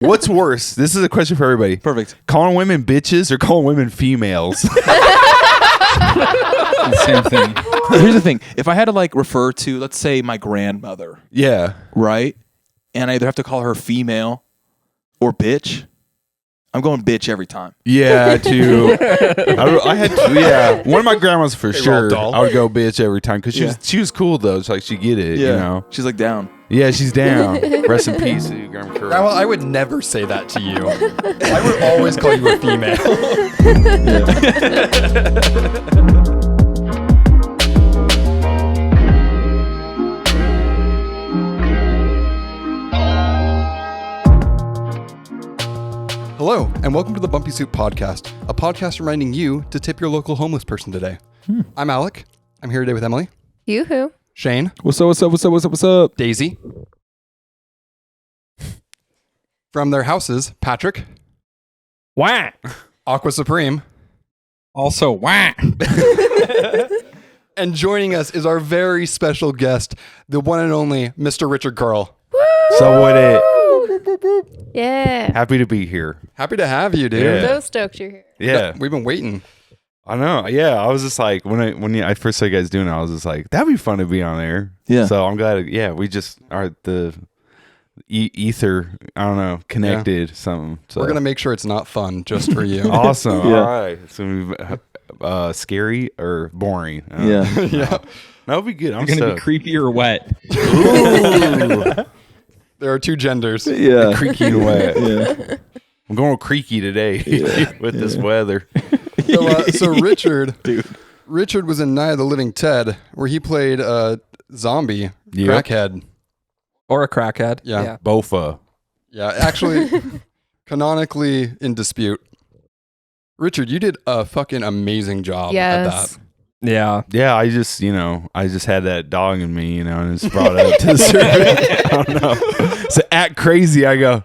What's worse? This is a question for everybody. Perfect. Calling women bitches or calling women females? Same thing. Here's the thing. If I had to like refer to, let's say, my grandmother, Yeah. right? And I either have to call her female or bitch, I'm going bitch every time. Yeah, too. I had to, yeah. One of my grandmas for sure. dull. I would go bitch every time because she was cool though. It's like she get it, you know. She's like down. Yeah, she's down. Rest in peace, Grandma Curry. Grandma, I would never say that to you. I would always call you a female. Hello, and welcome to the Bumpy Soup Podcast, a podcast reminding you to tip your local homeless person today. I'm Alec. I'm here today with Emily, Yoo-hoo. Shane, What's up? Daisy. From their houses, Patrick, Wah. Aqua Supreme, Also, wah. and joining us is our very special guest, the one and only Mr. Richard Carl. So what it? Yeah. Happy to be here. Happy to have you, dude. Yeah. So stoked you're here. Yeah. We've been waiting. I know. Yeah, I was just like when I first saw you guys doing it, I was just like, that'd be fun to be on there. Yeah. So I'm glad. Yeah, we just are the ether. I don't know, connected something. So. We're going to make sure it's not fun just for you. Awesome. Yeah. All right. So scary or boring? Yeah. That'll be good. I'm You're gonna be stoked. creepy or wet. Ooh. There are two genders. Yeah. Creaky and wet. Yeah. I'm going creaky today with this weather. So Richard was in Night of the Living Ted, where he played a zombie crackhead. Or a crackhead. Yeah. Bofa. Yeah, actually, canonically in dispute. Richard, you did a fucking amazing job at Yes. that. Yeah. Yeah, I just had that dog in me, and it's brought it up to the surface. I don't know. So act crazy, I go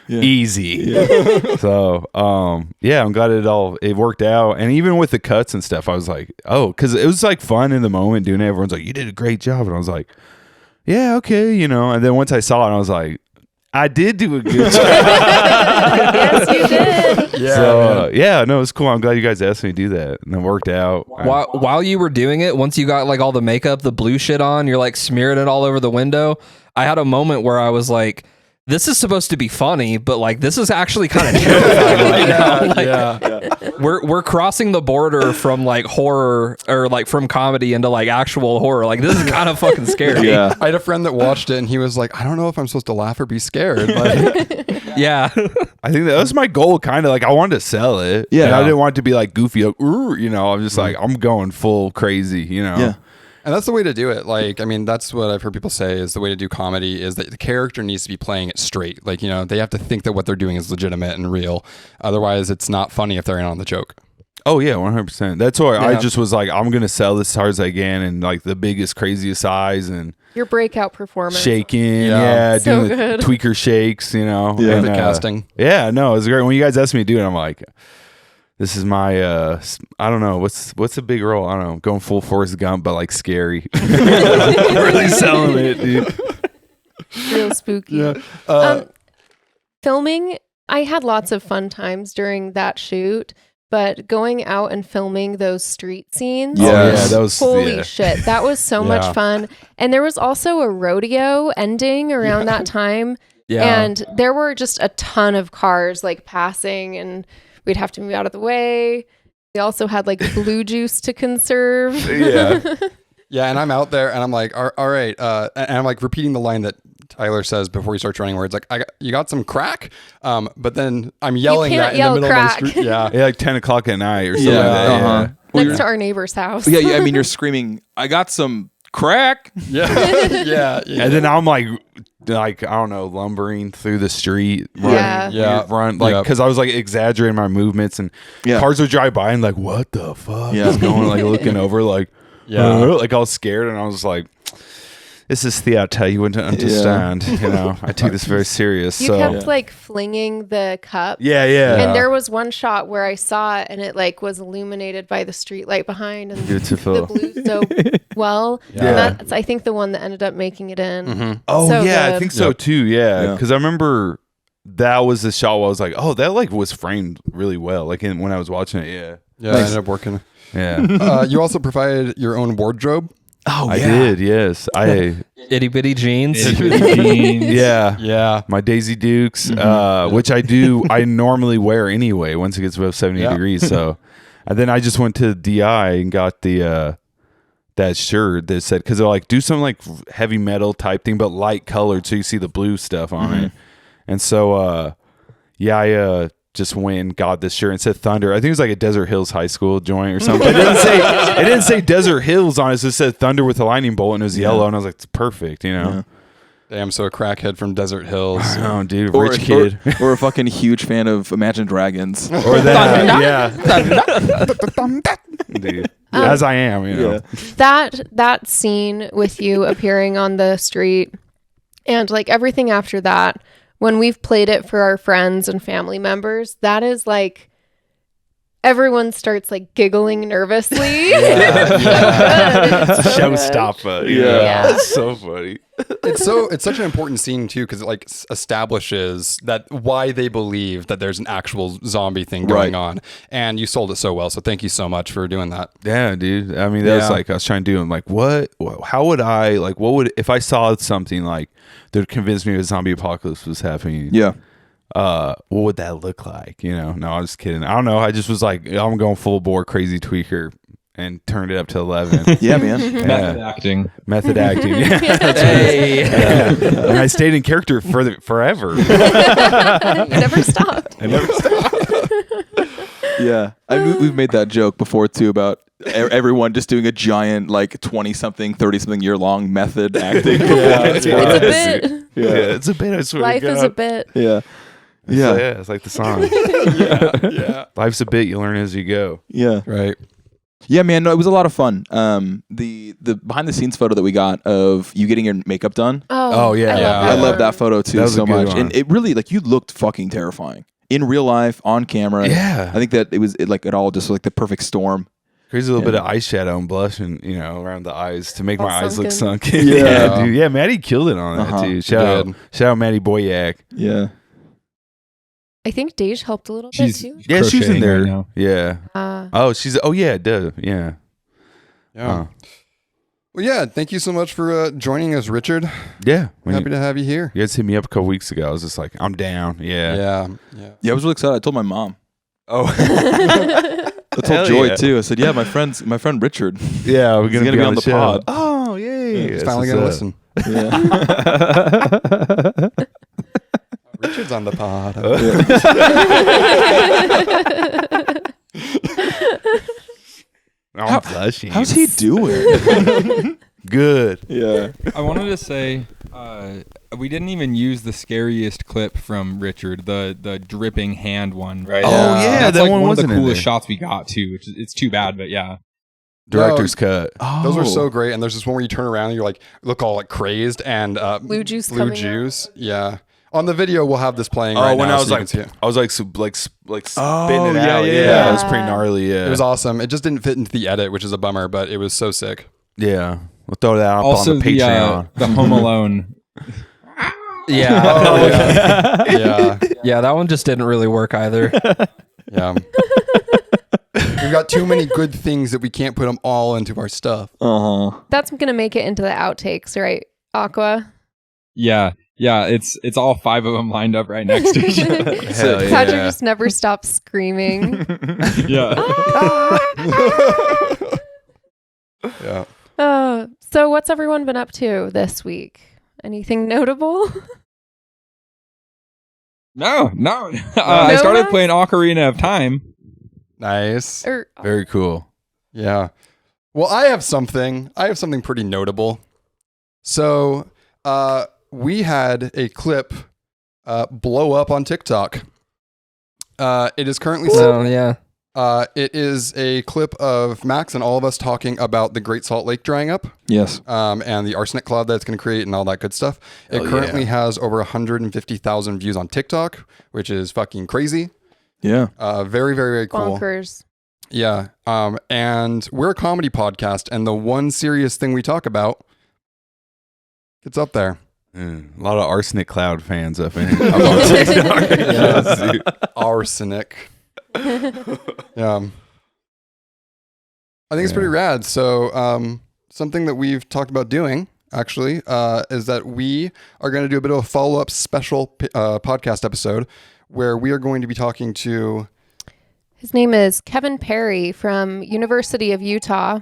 easy. Yeah. So, I'm glad it worked out. And even with the cuts and stuff, I was like, oh, because it was like fun in the moment doing it. Everyone's like, you did a great job. And I was like, yeah, okay, And then once I saw it, I was like, I did do a good job. Yes, you did. Yeah. So, no, it was cool. I'm glad you guys asked me to do that. And it worked out. While you were doing it, once you got like all the makeup, the blue shit on, you're like smearing it all over the window. I had a moment where I was like, this is supposed to be funny, but like this is actually kind of terrifying right now. Like, we're crossing the border from like horror or like from comedy into like actual horror. Like this is kind of fucking scary. Yeah. I had a friend that watched it, and he was like, I don't know if I'm supposed to laugh or be scared. Like, Yeah. I think that was my goal, kind of like I wanted to sell it. Yeah. And I didn't want it to be like goofy, like, I'm just like, I'm going full crazy, Yeah. and that's the way to do it. Like, I mean, that's what I've heard people say is the way to do comedy is that the character needs to be playing it straight. Like, they have to think that what they're doing is legitimate and real. Otherwise, it's not funny if they're in on the joke. Oh yeah, 100%. That's why I just was like, I'm gonna sell this as hard as I can, and like the biggest, craziest eyes and Your breakout performance. shaking, So doing the good. tweaker shakes, Yeah. and, The casting. Yeah, no, it was great. When you guys asked me to do it, I'm like, this is my, I don't know, what's a big role? I don't know, going full Forrest Gump, but like scary. Really selling it, dude. Real spooky. Yeah. Filming, I had lots of fun times during that shoot, but going out and filming those street scenes. Yeah, that was Holy shit. That was so Yeah. much fun. And there was also a rodeo ending around that time. Yeah. And there were just a ton of cars like passing, and we'd have to move out of the way. We also had like blue juice to conserve. Yeah. Yeah, and I'm out there, and I'm like, all right. And I'm like repeating the line that Tyler says before he starts running, where it's like, you got some crack? But then I'm yelling can't that in yell the middle crack. of the street. Yeah. Yeah, like 10 o'clock at night or something Yeah. like that. Uh-huh. Yeah. Next to our neighbor's house. Yeah. I mean, you're screaming, I got some crack. Yeah. Yeah. And then I'm like I don't know, lumbering through the street, Yeah. run like because I was like exaggerating my movements, and cars would drive by and like, what the fuck is going? Like looking over, like like I was scared, and I was like, this is theater. You wouldn't understand. I take this very serious. You kept like flinging the cup. Yeah. And there was one shot where I saw it, and it like was illuminated by the street light behind, and Beautiful. the blue so well. Yeah. And that's, I think, the one that ended up making it in. Oh So yeah, I good. think so too. Yeah, because I remember that was the shot where I was like, oh, that like was framed really well. Like when I was watching it, yeah. Yeah, I ended up working. Yeah. You also provided your own wardrobe. Oh, I did, yes. Itty bitty jeans. Yeah. Yeah. My Daisy Dukes, which I normally wear anyway once it gets above 70 degrees. So, and then I just went to DI and got the that shirt that said, because they're like, do some like heavy metal type thing, but light colored so you see the blue stuff on it. And so, I just went and got this shirt and said Thunder. I think it was like a Desert Hills High School joint or something. It didn't say Desert Hills on it. It just said Thunder with a lightning bolt, and it was yellow. And I was like, it's perfect, you know. Damn, so a crackhead from Desert Hills. Oh, dude, rich kid. Or a fucking huge fan of Imagine Dragons. Or that, dude. As I am, you know. That scene with you appearing on the street and like everything after that, when we've played it for our friends and family members, that is like everyone starts like giggling nervously. Showstopper. Yeah. That's so funny. It's such an important scene too, because it like establishes that why they believe that there's an actual zombie thing going on, and you sold it so well. So thank you so much for doing that. Yeah, dude. I mean, that was like I was trying to do. I'm like, what? How would I like? What would if I saw something like that would convince me a zombie apocalypse was happening? Yeah. What would that look like? You know? No, I was just kidding. I don't know. I just was like, I'm going full bore crazy tweaker. And turned it up to 11. Yeah, man. Method acting. Yeah, that's Hey. And I stayed in character forever. Never stopped. I never stopped. Yeah. We've made that joke before, too, about everyone just doing a giant, like, 20-something, 30-something year-long method acting performance. It's a bit. Yeah, it's a bit. I swear Life to God. is a bit. Yeah. Yeah, it's like the song. Yeah. Life's a bit. You learn as you go. Yeah. Right. Yeah, man. No, it was a lot of fun. The behind the scenes photo that we got of you getting your makeup done. Oh, yeah. I love that photo too was a so good much, one. and it really like you looked fucking terrifying in real life on camera. Yeah. I think that it all just like the perfect storm. Crazy little bit of eyeshadow and blush and around the eyes to make All my eyes look sunken. sunken. Yeah. Dude. Yeah, Maddie killed it on that too. Shout out Maddie Boyack. Yeah. I think Dej helped a little She's bit too. Yeah, she's in crocheting there. right now. Yeah. Duh. Yeah. Yeah. Well, yeah. Thank you so much for joining us, Richard. Yeah. Happy to have you here. You guys hit me up a couple weeks ago. I was just like, I'm down. Yeah. Yeah, I was really excited. I told my mom. Oh. I told Hell Joy yeah. too. I said, "Yeah, my friend Richard. Yeah, we're He's gonna be on the show. pod. Oh, yay! He's finally gonna listen. Yeah. Richard's on the pod. I'm blushing. How's he doing? Good? Yeah. I wanted to say we didn't even use the scariest clip from Richard, the dripping hand one, right? Oh, yeah, That's that like one one of the wasn't in coolest there. shots we got too, which it's too bad, but yeah. Director's cut. Those were so great. And there's this one where you turn around and you're like, look all like crazed and Blue juice Blue coming juice. Yeah. On the video, we'll have this playing. Oh, right when now I was so you like, can see it. I was like spitting it yeah, out. yeah. It was pretty gnarly. Yeah, It was awesome. It just didn't fit into the edit, which is a bummer, but it was so sick. Yeah, we'll throw that up Also, on the Patreon. the Home Alone. Yeah. Yeah. Yeah, that one just didn't really work either. Yeah. We've got too many good things that we can't put them all into our stuff. That's gonna make it into the outtakes, right, Aqua? Yeah, it's all 5 of them lined up right next to each other. Hell yeah. Patrick just never stops screaming. Yeah. Yeah. So what's everyone been up to this week? Anything notable? No. I started guys? playing Ocarina of Time. Nice. Or Very cool. Yeah. Well, I have something pretty notable. So, we had a clip blow up on TikTok. It is currently So, yeah. it is a clip of Max and all of us talking about the Great Salt Lake drying up, Yes. and the arsenic cloud that it's going to create and all that good stuff. It currently has over 150,000 views on TikTok, which is fucking crazy. Yeah. Very, very, very cool. bonkers. Yeah. And we're a comedy podcast, and the one serious thing we talk about gets up there. A lot of arsenic cloud fans up in here. I'm on TikTok. Yeah. Arsenic. Yeah. I think it's pretty rad. So, something that we've talked about doing actually is that we are going to do a bit of a follow-up special podcast episode where we are going to be talking to. His name is Kevin Perry from University of Utah.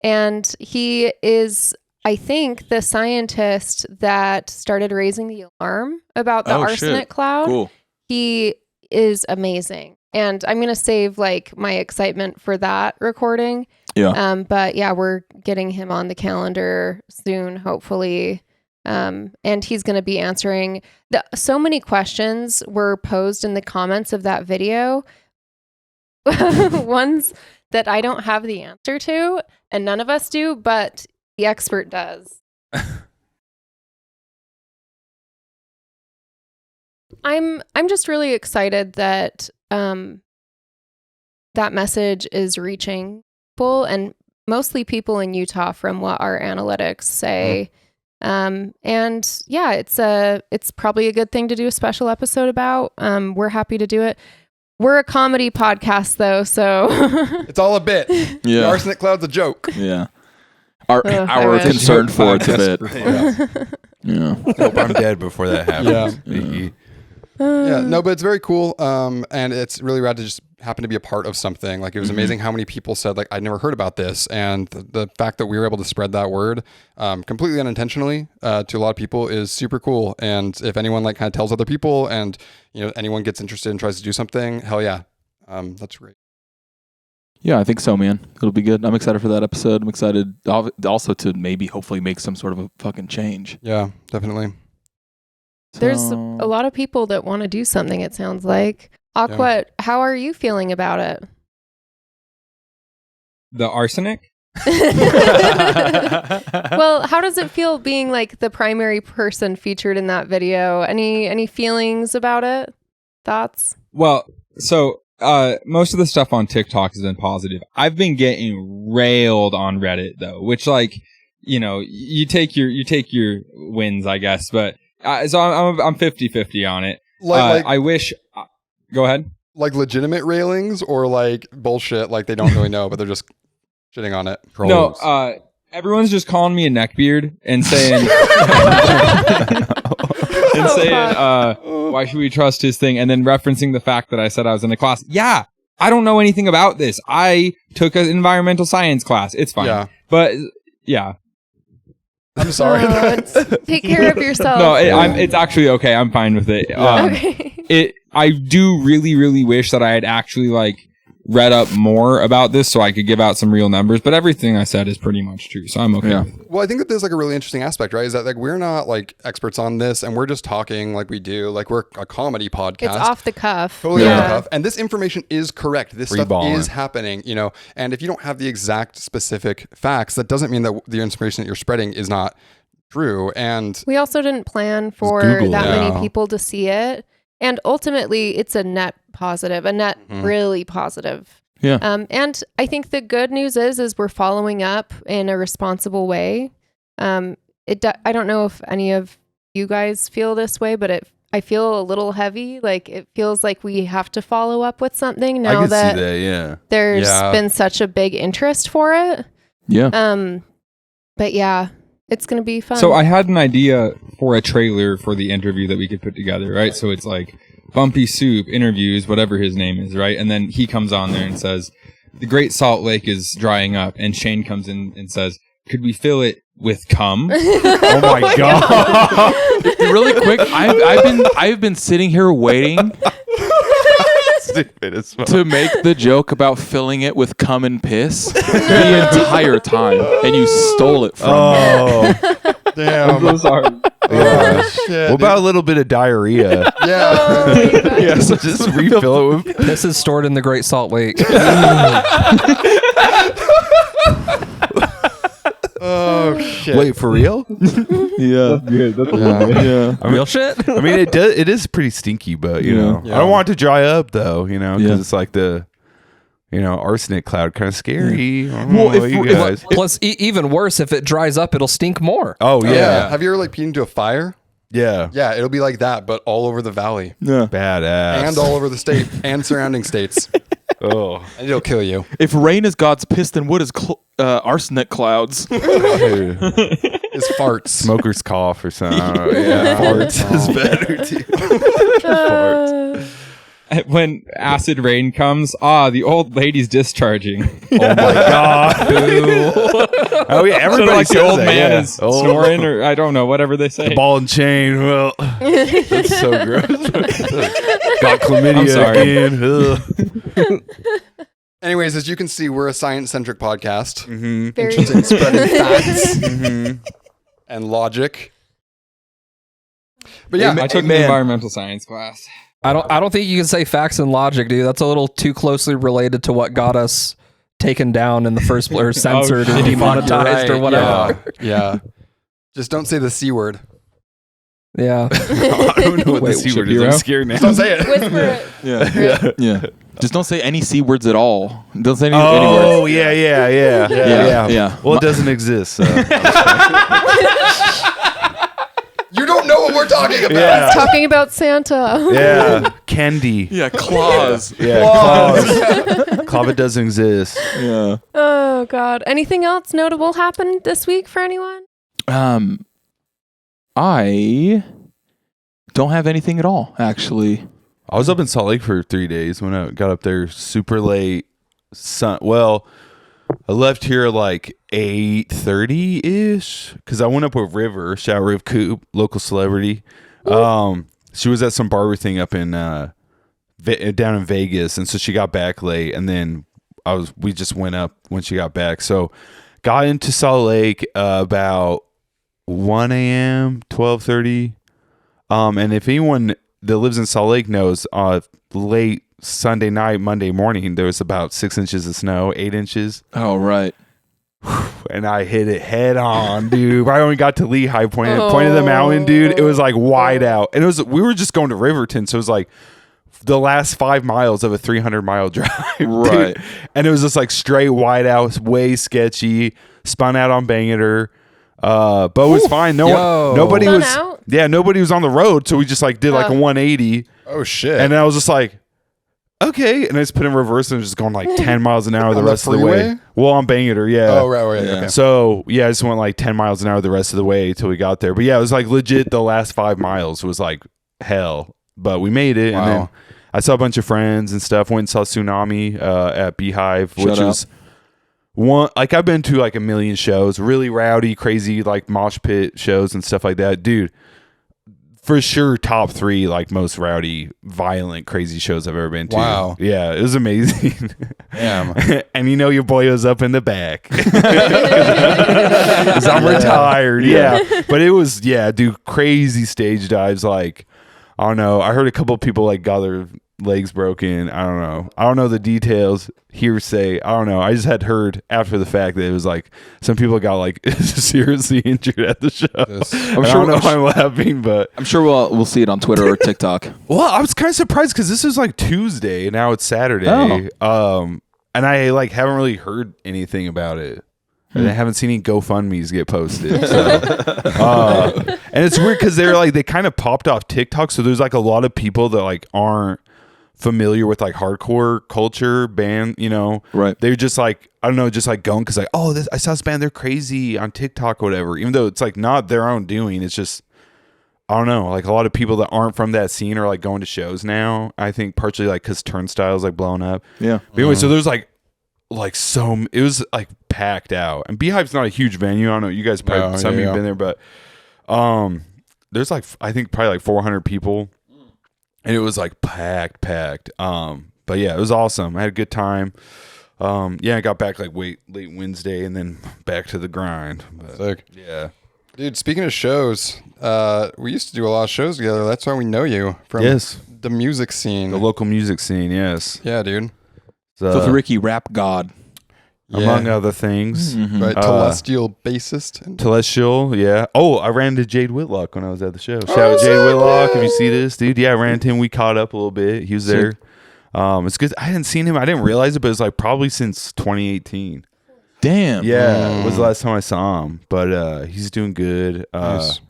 And he is, I think, the scientist that started raising the alarm about the arsenic cloud. Cool. He is amazing. And I'm going to save like my excitement for that recording. Yeah. But yeah, we're getting him on the calendar soon, hopefully. And he's going to be answering so many questions were posed in the comments of that video. Ones that I don't have the answer to, and none of us do, but the expert does. I'm just really excited that that message is reaching people, and mostly people in Utah from what our analytics say. And yeah, it's probably a good thing to do a special episode about. We're happy to do it. We're a comedy podcast though, so It's all a bit. Yeah. The arsenic cloud's a joke. Yeah. Our I wish. concern for it's a bit. Yeah. Hope I'm dead before that happens. Yeah, no, but it's very cool. And it's really rad to just happen to be a part of something. Like, it was amazing how many people said, like, I'd never heard about this. And the fact that we were able to spread that word completely unintentionally to a lot of people is super cool. And if anyone like kind of tells other people and, you know, anyone gets interested and tries to do something, hell yeah. That's great. Yeah, I think so, man. It'll be good. I'm excited for that episode. I'm excited also to maybe hopefully make some sort of a fucking change. Yeah, definitely. There's a lot of people that want to do something, it sounds like. Aqua, how are you feeling about it? The arsenic? Well, how does it feel being like the primary person featured in that video? Any feelings about it? Thoughts? Well, so most of the stuff on TikTok has been positive. I've been getting railed on Reddit though, which, like, you know, you take your wins, I guess, but so I'm 50-50 on it. I wish. Go ahead. Like legitimate railings or like bullshit, like they don't really know, but they're just shitting on it. No, everyone's just calling me a neckbeard and saying, why should we trust his thing? And then referencing the fact that I said I was in a class. Yeah, I don't know anything about this. I took an environmental science class. It's fine. Yeah. But yeah. I'm sorry. Take care of yourself. No, it's actually okay. I'm fine with it. Okay. I do really, really wish that I had actually like read up more about this so I could give out some real numbers, but everything I said is pretty much true, so I'm okay with it. Well, I think that there's like a really interesting aspect, right? Is that like we're not like experts on this and we're just talking like we do, like we're a comedy podcast. It's off the cuff. Totally off the cuff. And this information is correct. This stuff Freeballing. is happening, you know, and if you don't have the exact specific facts, that doesn't mean that the information that you're spreading is not true. And We also didn't plan for Google that it. many people to see it. And ultimately, it's a net positive, a net really positive. Yeah. And I think the good news is we're following up in a responsible way. I don't know if any of you guys feel this way, but I feel a little heavy. Like it feels like we have to follow up with something now I can that, see that, yeah. there's been such a big interest for it. Yeah. But yeah, it's going to be fun. So I had an idea for a trailer for the interview that we could put together, right? So it's like Bumpy Soup interviews whatever his name is, right? And then he comes on there and says, the Great Salt Lake is drying up. And Shane comes in and says, could we fill it with cum? Oh my god. Really quick, I've been sitting here waiting Stupid as fuck. to make the joke about filling it with cum and piss the entire time, and you stole it from me. damn. I'm so sorry. What about a little bit of diarrhea? Yeah. So just refill it with. This is stored in the Great Salt Lake. Oh shit. Wait, for real? Yeah. Good. That's Yeah. Real shit? I mean, it is pretty stinky, but you know, Yeah. I don't want it to dry up though, you know, because Yeah. it's like the, arsenic cloud, kind of scary. I don't Well, know about you guys. Plus, even worse, if it dries up, it'll stink more. Oh yeah, Have you ever like peed into a fire? yeah, Yeah, it'll be like that, but all over the valley Yeah. badass. and all over the state and surrounding states. oh, And it'll kill you. If rain is God's piss, then what is arsenic clouds? dude. It's farts. Smoker's cough or something. I don't know. Yeah, farts is better too. Farts. When acid rain comes, the old lady's discharging. Oh my god. Oh yeah, So everybody like the says old that, man yeah. is snoring, or I don't know, whatever they say. The ball and chain. Well, that's so gross. Got chlamydia I'm sorry. again. Ugh. Anyways, as you can see, we're a science-centric podcast. Mm-hmm. Very Interested in spreading facts Mm-hmm. and logic. But yeah, I took an man. environmental science class. I don't think you can say facts and logic, dude. That's a little too closely related to what got us taken down in the first place, or censored or shit. demonetized You're or right, whatever. Yeah. Just don't say the C word. Yeah. I don't know what Wait, the C word is. Shapiro? I'm scared now. Don't say it. Whisper it. Yeah. Yeah. Just don't say any C words at all. Don't say any words. Oh yeah. Yeah. Well, it doesn't exist. So. You don't know what we're talking about. Yeah. Talking about Santa. Yeah. Candy. Yeah, claws. Yeah. Claws. Claw doesn't exist. Yeah. Oh God. Anything else notable happened this week for anyone? I don't have anything at all, actually. I was up in Salt Lake for 3 days when I got up there super late. Well, I left here like 8:30 ish because I went up with River, shout out Riv Coop, local celebrity. She was at some barber thing up in down in Vegas, and so she got back late, and then we just went up when she got back. So got into Salt Lake about 1 a.m., 12:30. And if anyone that lives in Salt Lake knows, late Sunday night, Monday morning, there was about 6 inches of snow, 8 inches. Oh, right. And I hit it head on, dude. Right when we got to Lehigh, point of the mountain, dude, it was like wide out. And we were just going to Riverton, so it was like the last 5 miles of a 300-mile drive. Right. Dude. And it was just like straight wide out, way sketchy, spun out on Bangerter. But it was fine. Nobody Spun was out? Yeah, nobody was on the road, so we just like did like a 180. Oh shit. And then I was just like, okay. And I just put in reverse and was just going like 10 miles an hour the On the rest of the way. freeway? Well, on Bangerter, yeah. Oh right. Yeah. Okay. So yeah, I just went like 10 miles an hour the rest of the way till we got there. But yeah, it was like legit the last 5 miles was like hell. But we made it. Wow. And then I saw a bunch of friends and stuff. Went and saw Tsunami at Beehive, which up. was one like I've been to like a million shows, really rowdy, crazy like mosh pit shows and stuff like that. Dude, for sure top 3 like most rowdy, violent, crazy shows I've ever been to. Wow. Yeah, it was amazing. Damn. And your boy was up in the back. 'Cause I'm retired. Yeah. But it was, dude, crazy stage dives. Like, I don't know. I heard a couple of people like got their legs broken. I don't know the details. Hearsay. I don't know. I just had heard after the fact that it was like some people got like seriously injured at the show. I'm I sure. don't know why I'm laughing, but I'm sure we'll see it on Twitter or TikTok. well, I was kind of surprised because this was like Tuesday and now it's Saturday. And I like haven't really heard anything about it. And I haven't seen any GoFundMe's get posted. So. And it's weird because they kind of popped off TikTok. So there's like a lot of people that like aren't familiar with like hardcore culture band, Right. They're just like, I don't know, just like going because like, oh, I saw this band, they're crazy on TikTok or whatever. Even though it's like not their own doing. It's just, I don't know, like a lot of people that aren't from that scene are like going to shows now. I think partially like because Turnstile's like blowing up. Yeah. But anyway, so there's like it was like packed out, and Beehive's not a huge venue. I don't know, you guys probably some of you have been there, but there's like I think probably like 400 people, and it was like packed. But yeah, it was awesome. I had a good time. I got back like late Wednesday, and then back to the grind. But, Sick. yeah. Dude, speaking of shows, we used to do a lot of shows together. That's why we know you from the music scene. The local music scene, yes. Yeah, dude. Filthy Ricky, rap god. Among other things. Mm-hmm. Right, Telestial bassist. Telestial, yeah. Oh, I ran into Jade Whitlock when I was at the show. Shout out Jade Whitlock if you see this, dude. Yeah, I ran into him. We caught up a little bit. He was there. It's good. I hadn't seen him. I didn't realize it, but it's like probably since 2018. Damn. Yeah, it was the last time I saw him. But he's doing good. Nice.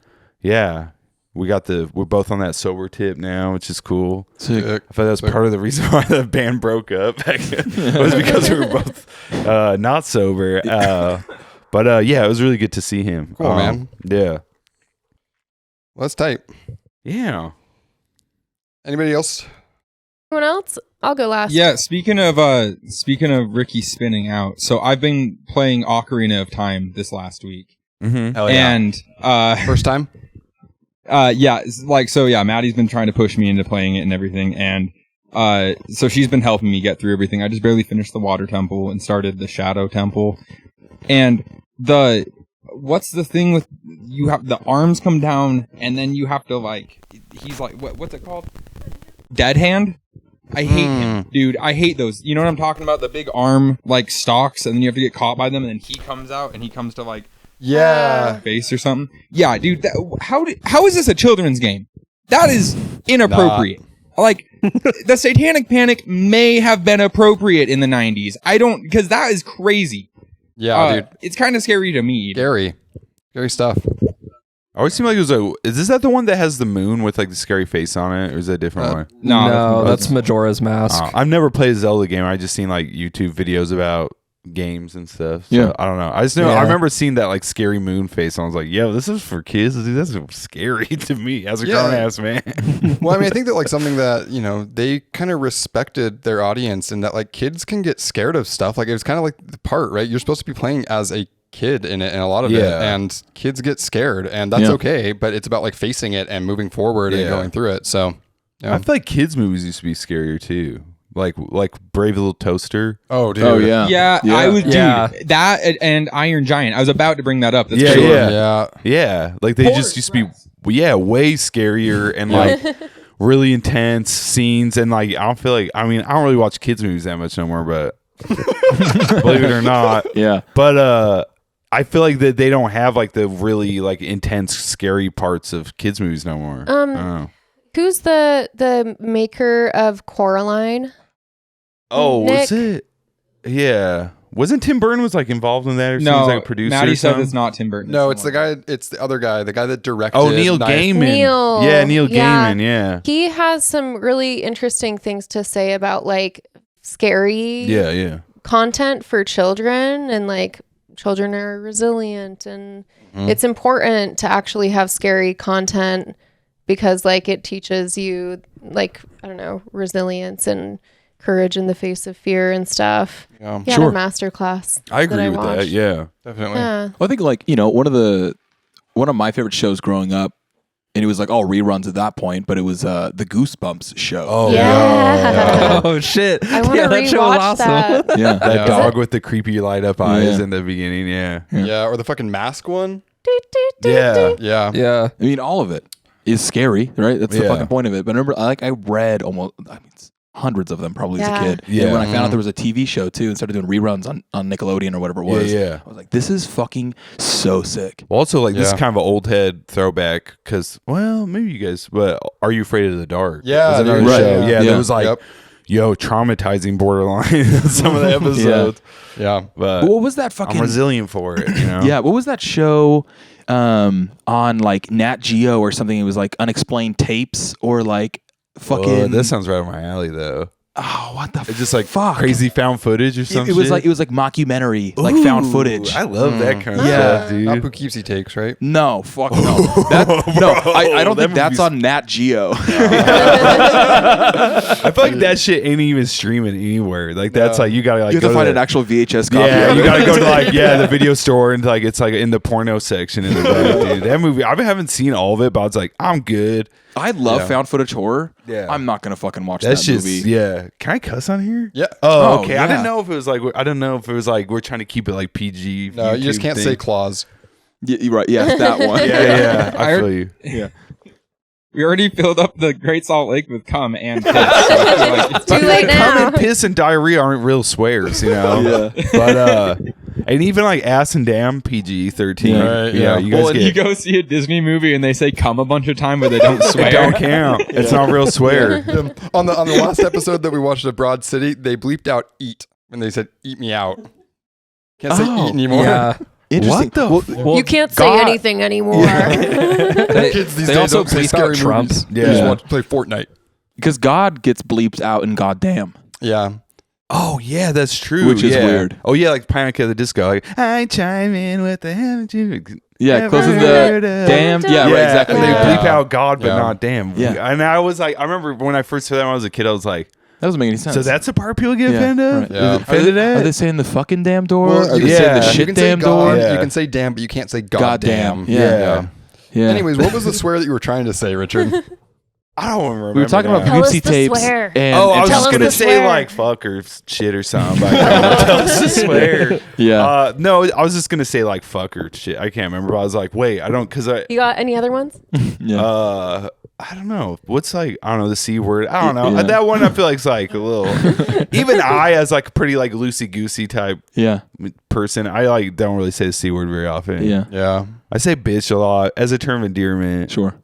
Yeah. We're both on that sober tip now, which is cool. Sick. I thought that was part of the reason why the band broke up. It was because we were both not sober. But yeah, it was really good to see him. Cool, man. Yeah. Well, that's tight. Yeah. Anybody else? Anyone else? I'll go last. Yeah, speaking of Ricky spinning out, so I've been playing Ocarina of Time this last week. Mm-hmm. Hell yeah. And First time? yeah, Maddie's been trying to push me into playing it and everything, and so she's been helping me get through everything. I just barely finished the Water Temple and started the Shadow Temple. And what's the thing with you have the arms come down and then you have to like he's like what's it called? Dead hand? I hate him, dude. I hate those. You know what I'm talking about? The big arm like stalks and then you have to get caught by them and then he comes out and he comes to like face or something. Yeah, dude. How is this a children's game? That is inappropriate. Like the Satanic Panic may have been appropriate in the 90s. Because that is crazy. Yeah, dude. It's kind of scary to me. Scary stuff. I always seemed like it was is that the one that has the moon with like the scary face on it, or is that a different one? No, that's Majora's Mask. I've never played a Zelda game. I just seen like YouTube videos about games and stuff. So Yeah. I don't know. I just know I remember seeing that like scary moon face and I was like, yo, this is for kids. That's scary to me as a grown ass man. Well, I mean, I think that like something that, you know, they kind of respected their audience and that like kids can get scared of stuff. Like it was kind of like the part, right? You're supposed to be playing as a kid in it and a lot of it, and kids get scared and that's okay, but it's about like facing it and moving forward and going through it. So I feel like kids movies used to be scarier too. Like Brave Little Toaster. Oh, dude. Oh, yeah. Yeah, I was, dude, Yeah. that and Iron Giant. I was about to bring that up. That's Yeah, true. Yeah. Like they just used to be way scarier and like really intense scenes and like I don't really watch kids movies that much no more, but believe it or not. Yeah. But I feel like that they don't have like the really like intense scary parts of kids movies no more. I don't know. Who's the maker of Coraline? Oh, Nick. was it? Yeah. Wasn't Tim Burton was like involved in that or something? No, He's like a producer Maddie or said something? it's not Tim Burton. No, it's the guy. It's the other guy. The guy that directed. Oh, Neil Gaiman. Neil. Yeah, Neil Yeah. Gaiman. Yeah. He has some really interesting things to say about like scary Yeah. content for children and like children are resilient and it's important to actually have scary content because like it teaches you like, I don't know, resilience and courage in the face of fear and stuff. Yeah, He had a master class. I agree with watched. that. Yeah. definitely. Yeah. Well, I think like, you know, one of my favorite shows growing up, and it was like all reruns at that point, but it was the Goosebumps show. Oh, Yeah. Oh shit! I want to that show was rewatch awesome. that. Yeah. That Yeah. dog with the creepy light up eyes Yeah. in the beginning. Yeah. Yeah, or the fucking mask one. Yeah. Yeah. Yeah. I mean, all of it is scary, right? That's the Yeah. fucking point of it. But I remember, I read hundreds of them probably as a Yeah. kid. Yeah. And when I found out there was a TV show too and started doing reruns on Nickelodeon or whatever it was, Yeah. I was like, this is fucking so sick. Well, also, like, this is Yeah. kind of an old head throwback because, well, maybe you guys, but Are You Afraid of the Dark? Yeah, Was another dude. show. Right. Yeah, Yeah. that was like, yo, traumatizing borderline some of the episodes. Yeah. But But what was that fucking... I'm resilient for it, you know? Yeah, what was that show on like Nat Geo or something? It was like Unexplained Tapes or like fucking... Whoa, that sounds right up my alley, though. Oh, what the It's just like fuck? crazy found footage or It, something. it was like mockumentary, like found footage. I love that kind of Yeah. stuff, dude. Not Poughkeepsie takes, right? No, fuck no. I don't that think that's movie's- on Nat Geo. I feel like that shit ain't even streaming anywhere. Like that's like you gotta like You have go to find to an actual VHS copy. yeah, of you it. gotta go to like the video store and like it's like in the porno section in the back, dude. That movie I haven't seen all of it, but I was like, I'm good. I love found footage horror. Yeah. I'm not gonna fucking watch That's that just movie. yeah. Can I cuss on here? Yeah. Oh, Oh, okay. yeah. I didn't know if it was like we're trying to keep it like PG. No, you just YouTube can't thing. say claws. Yeah, you're right. Yes, that one. Yeah. I I feel you. We already filled up the Great Salt Lake with cum and piss. So I feel like it's Too late Cum now. and piss and diarrhea aren't real swears, you know. Yeah. But And even like ass and damn PG-13. Right, yeah. yeah. You guys Well, get, you go see a Disney movie and they say "come" a bunch of time, but they don't swear. it don't count. It's not real swear. On the last episode that we watched at Broad City, they bleeped out "eat" when they said "eat me out." Can't say Oh, "eat" anymore. Yeah. Interesting. What the? Well, you can't God. say anything anymore. They, Kids these they days also don't say bleep scary out Trump. movies. Yeah. They just play Fortnite. Because God gets bleeped out in goddamn. Yeah. Oh yeah, that's true. Which is yeah. weird. Oh yeah, like Panic at the Disco. Like I chime in with the energy. Yeah, closing the damn. Yeah, right, exactly. And they Yeah. bleep out God, but Yeah. not damn. Yeah. And I was like, I remember when I first heard that when I was a kid, I was like, That doesn't make any sense. so that's the part people get Yeah, offended? right. Is Yeah. it offended Are at? they saying the fucking damn door? Well, Are they yeah. saying the You shit can say damn God, door? Yeah. You can say damn, but you can't say Goddamn. goddamn. Yeah. Yeah. Anyways, what was the swear that you were trying to say, Richard? I don't remember. we were talking about now. Tell us Poopsie the tapes. swear. And, Oh, I and was Tell just us gonna the say swear. like fuck or shit or something. But I don't know. Tell us to swear. Yeah. No, I was just gonna say like fuck or shit. I can't remember. But I was like, wait, I don't, because You got any other ones? Yeah. I don't know. What's like, I don't know, the C word. I don't know. Yeah. That one I feel like is like a little, even I as like a pretty like loosey goosey type Yeah. person, I like don't really say the C word very often. Yeah. Yeah. I say bitch a lot as a term of endearment. Sure.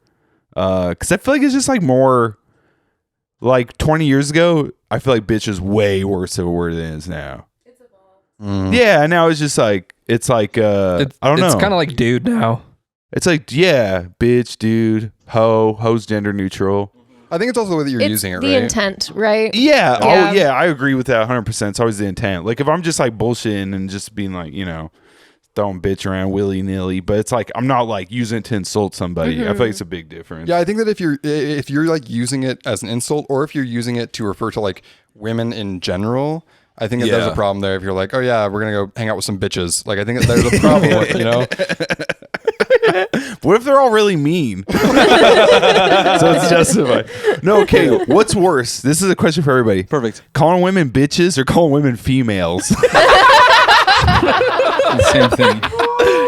Because I feel like it's just like more like 20 years ago, I feel like bitch is way worse of a word than it is now. Yeah, now it's just like, it's like, I don't know. It's kind of like dude now. It's like, yeah, bitch, dude, ho's gender neutral. I think it's also the way that you're It's using it, the right? intent, right? Yeah. Yeah. Oh, yeah. I agree with that 100%. It's always the intent. Like, if I'm just like bullshitting and just being like, you know, throwing bitch around willy nilly, but it's like, I'm not like using it to insult somebody. I feel like it's a big difference. Yeah, I think that if you're like using it as an insult, or if you're using it to refer to like women in general, I think that there's Yeah. a problem there. If you're like, oh yeah, we're gonna go hang out with some bitches, like I think that there's a problem with, you know. What if they're all really mean? So it's justified. No, okay. What's worse? This is a question for everybody. Perfect. Calling women bitches or calling women females? Same thing.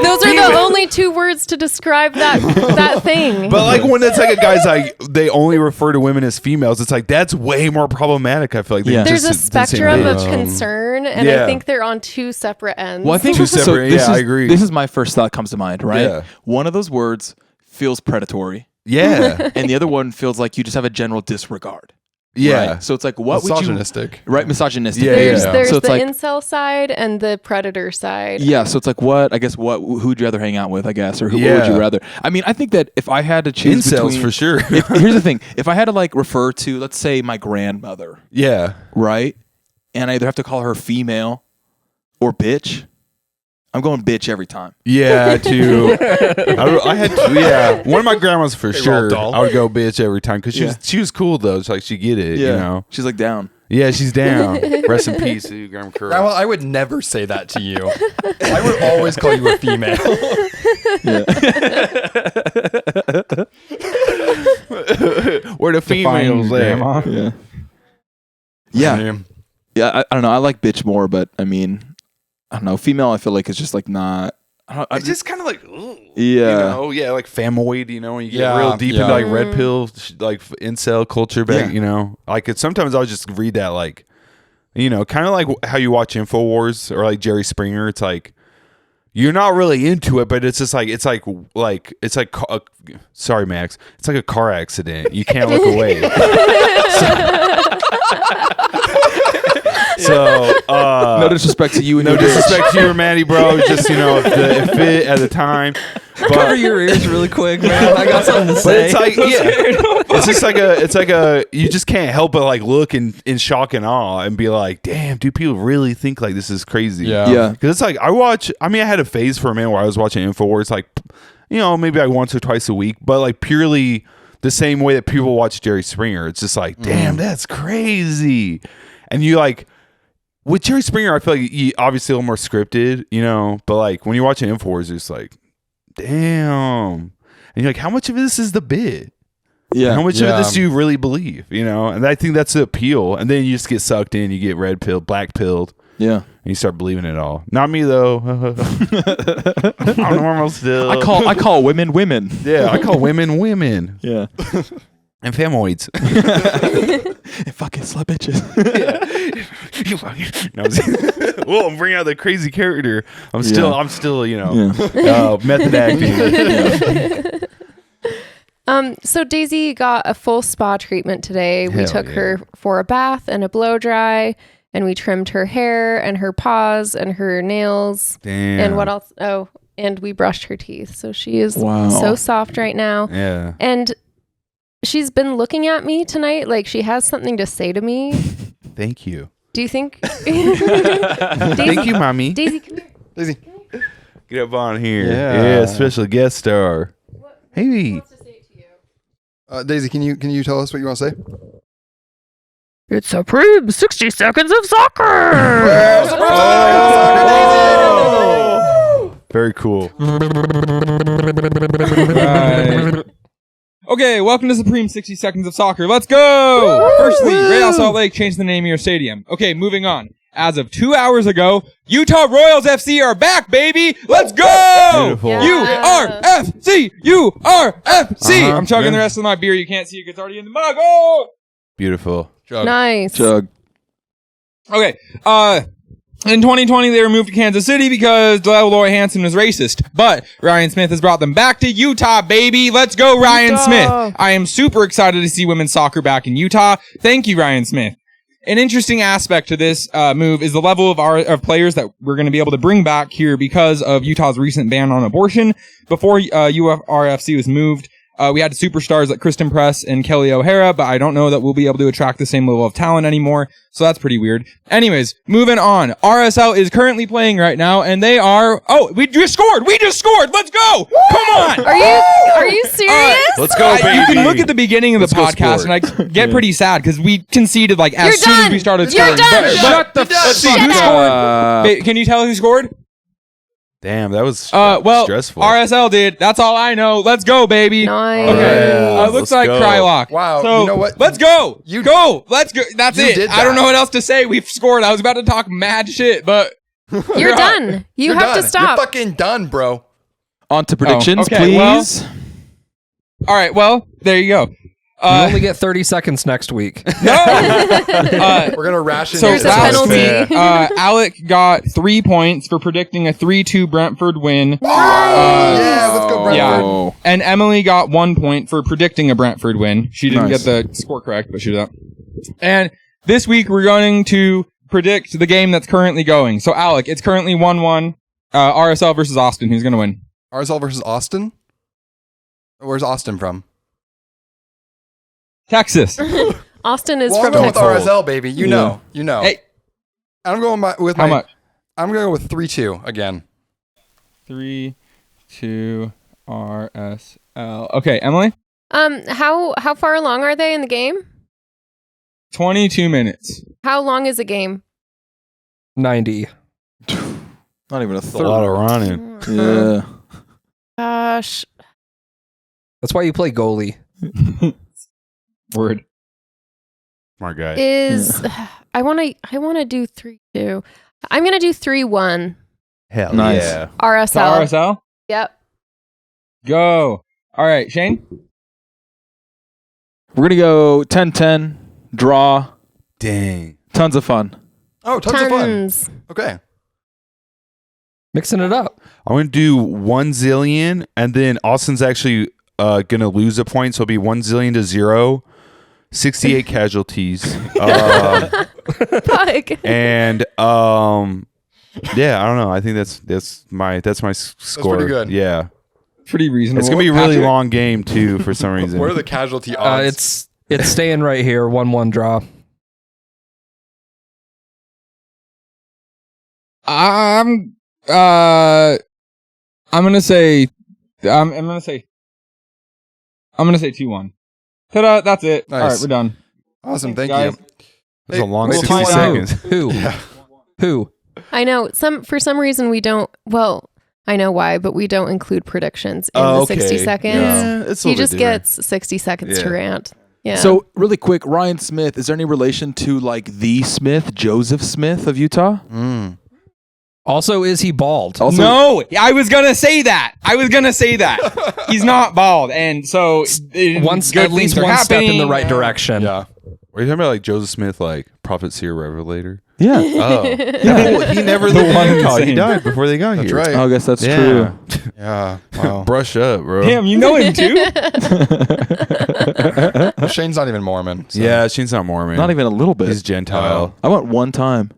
Those are the only two words to describe that thing. But like when it's like a guy's like they only refer to women as females, it's like that's way more problematic. I feel like than Yeah. There's a just than saying spectrum of bitch. concern, and Yeah. I think they're on two separate ends. Well, I think Two separate- this yeah, is, I agree. This is my first thought comes to mind, right? Yeah. One of those words feels predatory, Yeah, and the other one feels like you just have a general disregard. yeah. Right? So it's like, what would you? Misogynistic. Right, misogynistic. Yeah, there's yeah. there's So it's the like- incel side and the predator side. Yeah, so it's like what? I guess what? Who'd you rather hang out with? I guess, or what would Yeah. you rather? I mean, I think that if I had to choose Incels between, for sure. Here's the thing: if I had to like refer to, let's say, my grandmother, Yeah, right, and I either have to call her female or bitch, I'm going bitch every time. yeah. Too. I had to, yeah. One of my grandmas for Hey, sure. Roald Dahl. I would go bitch every time because Yeah. she was cool though. It's like she get it. You know. she's like down. Yeah, she's down. Rest in peace, dude, Grandma Curl. Well, I would never say that to you. I would always call you a female. Where the females at? Grandma. Yeah, yeah, yeah. I don't know. I like bitch more, but I mean, I don't know. Female, I feel like it's just like not. It's just kind of like, ugh, Yeah. you know, yeah, like famoid, you know, when you get Yeah, real deep yeah. into like red pill, like incel culture back, Yeah. you know, like it's sometimes I'll just read that, like, you know, kind of like how you watch InfoWars or like Jerry Springer. It's like, you're not really into it, but it's just like, sorry, Max, it's like a car accident. You can't look away. So, no disrespect to you and no your bitch. disrespect to you or Maddie, bro. Just, you know, it fit at the time. Cover But, your ears really quick, man. I got something to but say. it's like, yeah, it's just like a, you just can't help but like look in shock and awe and be like, damn, do people really think like this is crazy? Yeah. Yeah. Because it's like, I had a phase for a minute where I was watching InfoWars, like, you know, maybe like once or twice a week, but like purely the same way that people watch Jerry Springer. It's just like, damn, that's crazy. And you like, with Jerry Springer, I feel like he obviously a little more scripted, you know, but like when you're watching InfoWars, it's like, damn. And you're like, how much of this is the bit? Yeah. How much of Yeah. this do you really believe? You know, and I think that's the appeal. And then you just get sucked in, you get red pilled, black pilled, Yeah. and you start believing it all. Not me though. I'm normal still. I call women women. yeah, I call women women. Yeah. And femoids. And fucking slut bitches. You fucking. No, I'm bringing out the crazy character. I'm still, method acting. So Daisy got a full spa treatment today. We took her for a bath and a blow dry, and we trimmed her hair and her paws and her nails. Damn. And what else? Oh, and we brushed her teeth. So she is so soft right now. Yeah. And she's been looking at me tonight like she has something to say to me. Thank you. Do you think? Thank you, mommy. Daisy, come here. Daisy. Get up on here. Yeah. Special guest star. Hey. Daisy, can you tell us what you want to say? It's Supreme 60 Seconds of Soccer. Very cool. Right. Okay, welcome to Supreme 60 Seconds of Soccer. Let's go! Firstly, Real Salt Lake changed the name of your stadium. Okay, moving on. As of 2 hours ago, Utah Royals FC are back, baby! Let's go! Beautiful. Yeah. URFC! URFC! Uh-huh. I'm chugging the rest of my beer. You can't see it 'cause it's already in the mug. Oh! Beautiful. Nice. Chug. Okay, in 2020, they were moved to Kansas City because Leroy Hansen was racist. But Ryan Smith has brought them back to Utah, baby. Let's go, Ryan Utah. Smith. I am super excited to see women's soccer back in Utah. Thank you, Ryan Smith. An interesting aspect to this move is the level of players that we're going to be able to bring back here because of Utah's recent ban on abortion. Before URFC was moved, we had superstars like Kristen Press and Kelly O'Hara, but I don't know that we'll be able to attract the same level of talent anymore, so that's pretty weird. Anyways, moving on. RSL is currently playing right now, and they are... Oh, we just scored! Let's go! Come on! Are you serious? Let's go, baby. You can look at the beginning of the podcast, and I get pretty sad because we conceded like as You're soon as done. we started You're scoring. done. Shut the Let's fuck see, who up. scored? Wait, can you tell who scored? Damn, that was Well, stressful. RSL did. That's all I know. Let's go, baby. Nice. Okay. Yeah, Looks let's like go. Krylock. Wow, So, you know what? Let's go. You- go. Let's go. That's You it. did I don't that. know what else to say. We've scored. I was about to talk mad shit, but You're done. You You're have done. to stop. You're fucking done, bro. On to predictions, okay, please. all right. Well, there you go. You only get 30 seconds next week. No. We're gonna ration. So There's a last penalty. week, Alec got 3 points for predicting a 3-2 Brentford win. Yeah, let's go, Brentford. Yeah. Oh. And Emily got 1 point for predicting a Brentford win. She didn't Nice. get the score correct, but she did that. And this week we're going to predict the game that's currently going. So Alec, it's currently 1-1. RSL versus Austin. Who's going to win? RSL versus Austin. Where's Austin from? Texas. Austin is Well, I'm from going with Texas. RSL, baby. You know. Hey, I'm going with how my. much? I'm going with 3-2 again. 3-2 RSL. Okay, Emily? How far along are they in the game? 22 minutes. How long is a game? 90. Not even a That's a lot of running. Yeah. Gosh. That's why you play goalie. Word. Smart guy. Is I want to do 3-2. I'm going to do 3-1. Hell Nice. yeah. To RSL. RSL? Yep. Go. All right, Shane? We're going to go 10-10, draw, Dang. tons of fun. Oh, tons of fun. Tons. Okay. Mixing it up. I'm going to do 1 zillion, and then Austin's actually going to lose a point, so it'll be 1 zillion to 0. 68 casualties. Fuck. And yeah, I don't know. I think that's my score. pretty good. Yeah. Pretty reasonable. It's going to be a really Patrick? long game too for some reason. What are the casualty odds? It's staying right here. 1-1 draw. I'm gonna say 2-1. Ta-da, that's it. Nice. All right, we're done. Awesome. Thank Guys. you. That's a long we'll 60 find out. seconds. Who? Yeah. Who? I know for some reason we don't, well, I know why, but we don't include predictions in the 60 seconds. Yeah, it's a He little just bit different. gets 60 seconds Yeah. to rant. Yeah. So, really quick, Ryan Smith, is there any relation to like the Smith, Joseph Smith of Utah? Also, is he bald? Also, No, I was gonna say that. He's not bald, and so Once good at least things are one step in the happening. right direction. Yeah. Are you talking about like Joseph Smith, like prophet, seer, revelator? yeah. Oh, well, he never lived one in Utah. He insane. died before they got That's here. right. I guess that's Yeah. true. Yeah. Wow. Brush up, bro. Damn, you know him too. Shane's not even Mormon. So. Yeah, she's not Mormon. Not even a little bit. He's Gentile. I went one time.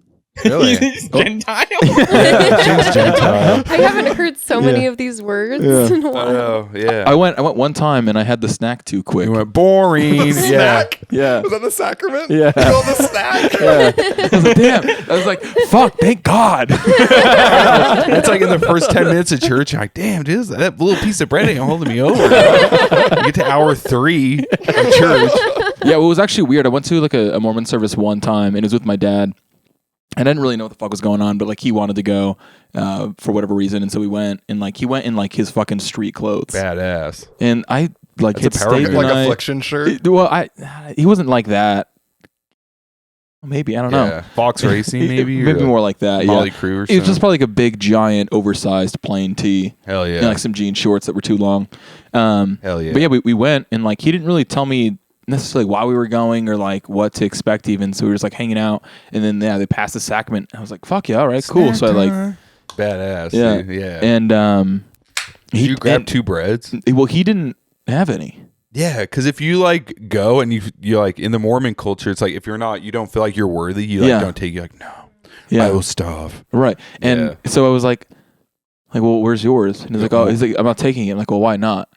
Really? He's Gentile. She's Gentile. I haven't heard so many of these words Yeah. in a I while. know. Yeah. I went one time and I had the snack too quick. You went boring. Yeah. Snack? Yeah. Was that the sacrament? Yeah. You called the snack? Yeah. I was like, damn. I was like, fuck, thank God. That's like in the first 10 minutes of church. You're like, damn, dude, that little piece of bread ain't holding me over. You get to hour 3 of church. Yeah, well, it was actually weird. I went to like a Mormon service one time and it was with my dad. I didn't really know what the fuck was going on, but like he wanted to go for whatever reason, and so we went. And like he went in like his fucking street clothes, Badass. and I like That's hit a power state move. the Like night. affliction shirt? Well, he wasn't like that. Maybe I don't know. Yeah. Fox Racing, maybe? Maybe or more like that. Molly Yeah. Crew or It was just something. probably like a big, giant, oversized plain tee. Hell yeah. And like some jean shorts that were too long. Hell yeah. But yeah, we went and like he didn't really tell me necessarily why we were going or like what to expect even. So we were just like hanging out, and then they passed the sacrament. I was like, fuck yeah, all right, cool. So I like Badass. yeah, Dude. Yeah. and Did you grab 2 breads? well, he didn't have any. Yeah, because if you like go and you like in the Mormon culture, it's like if you're not, you don't feel like you're worthy, you like Yeah. don't take. You're like, no, Yeah, I will starve. right. And Yeah. so I was like, well, where's yours? And he's like, he's like, I'm not taking it. I'm like, well, why not?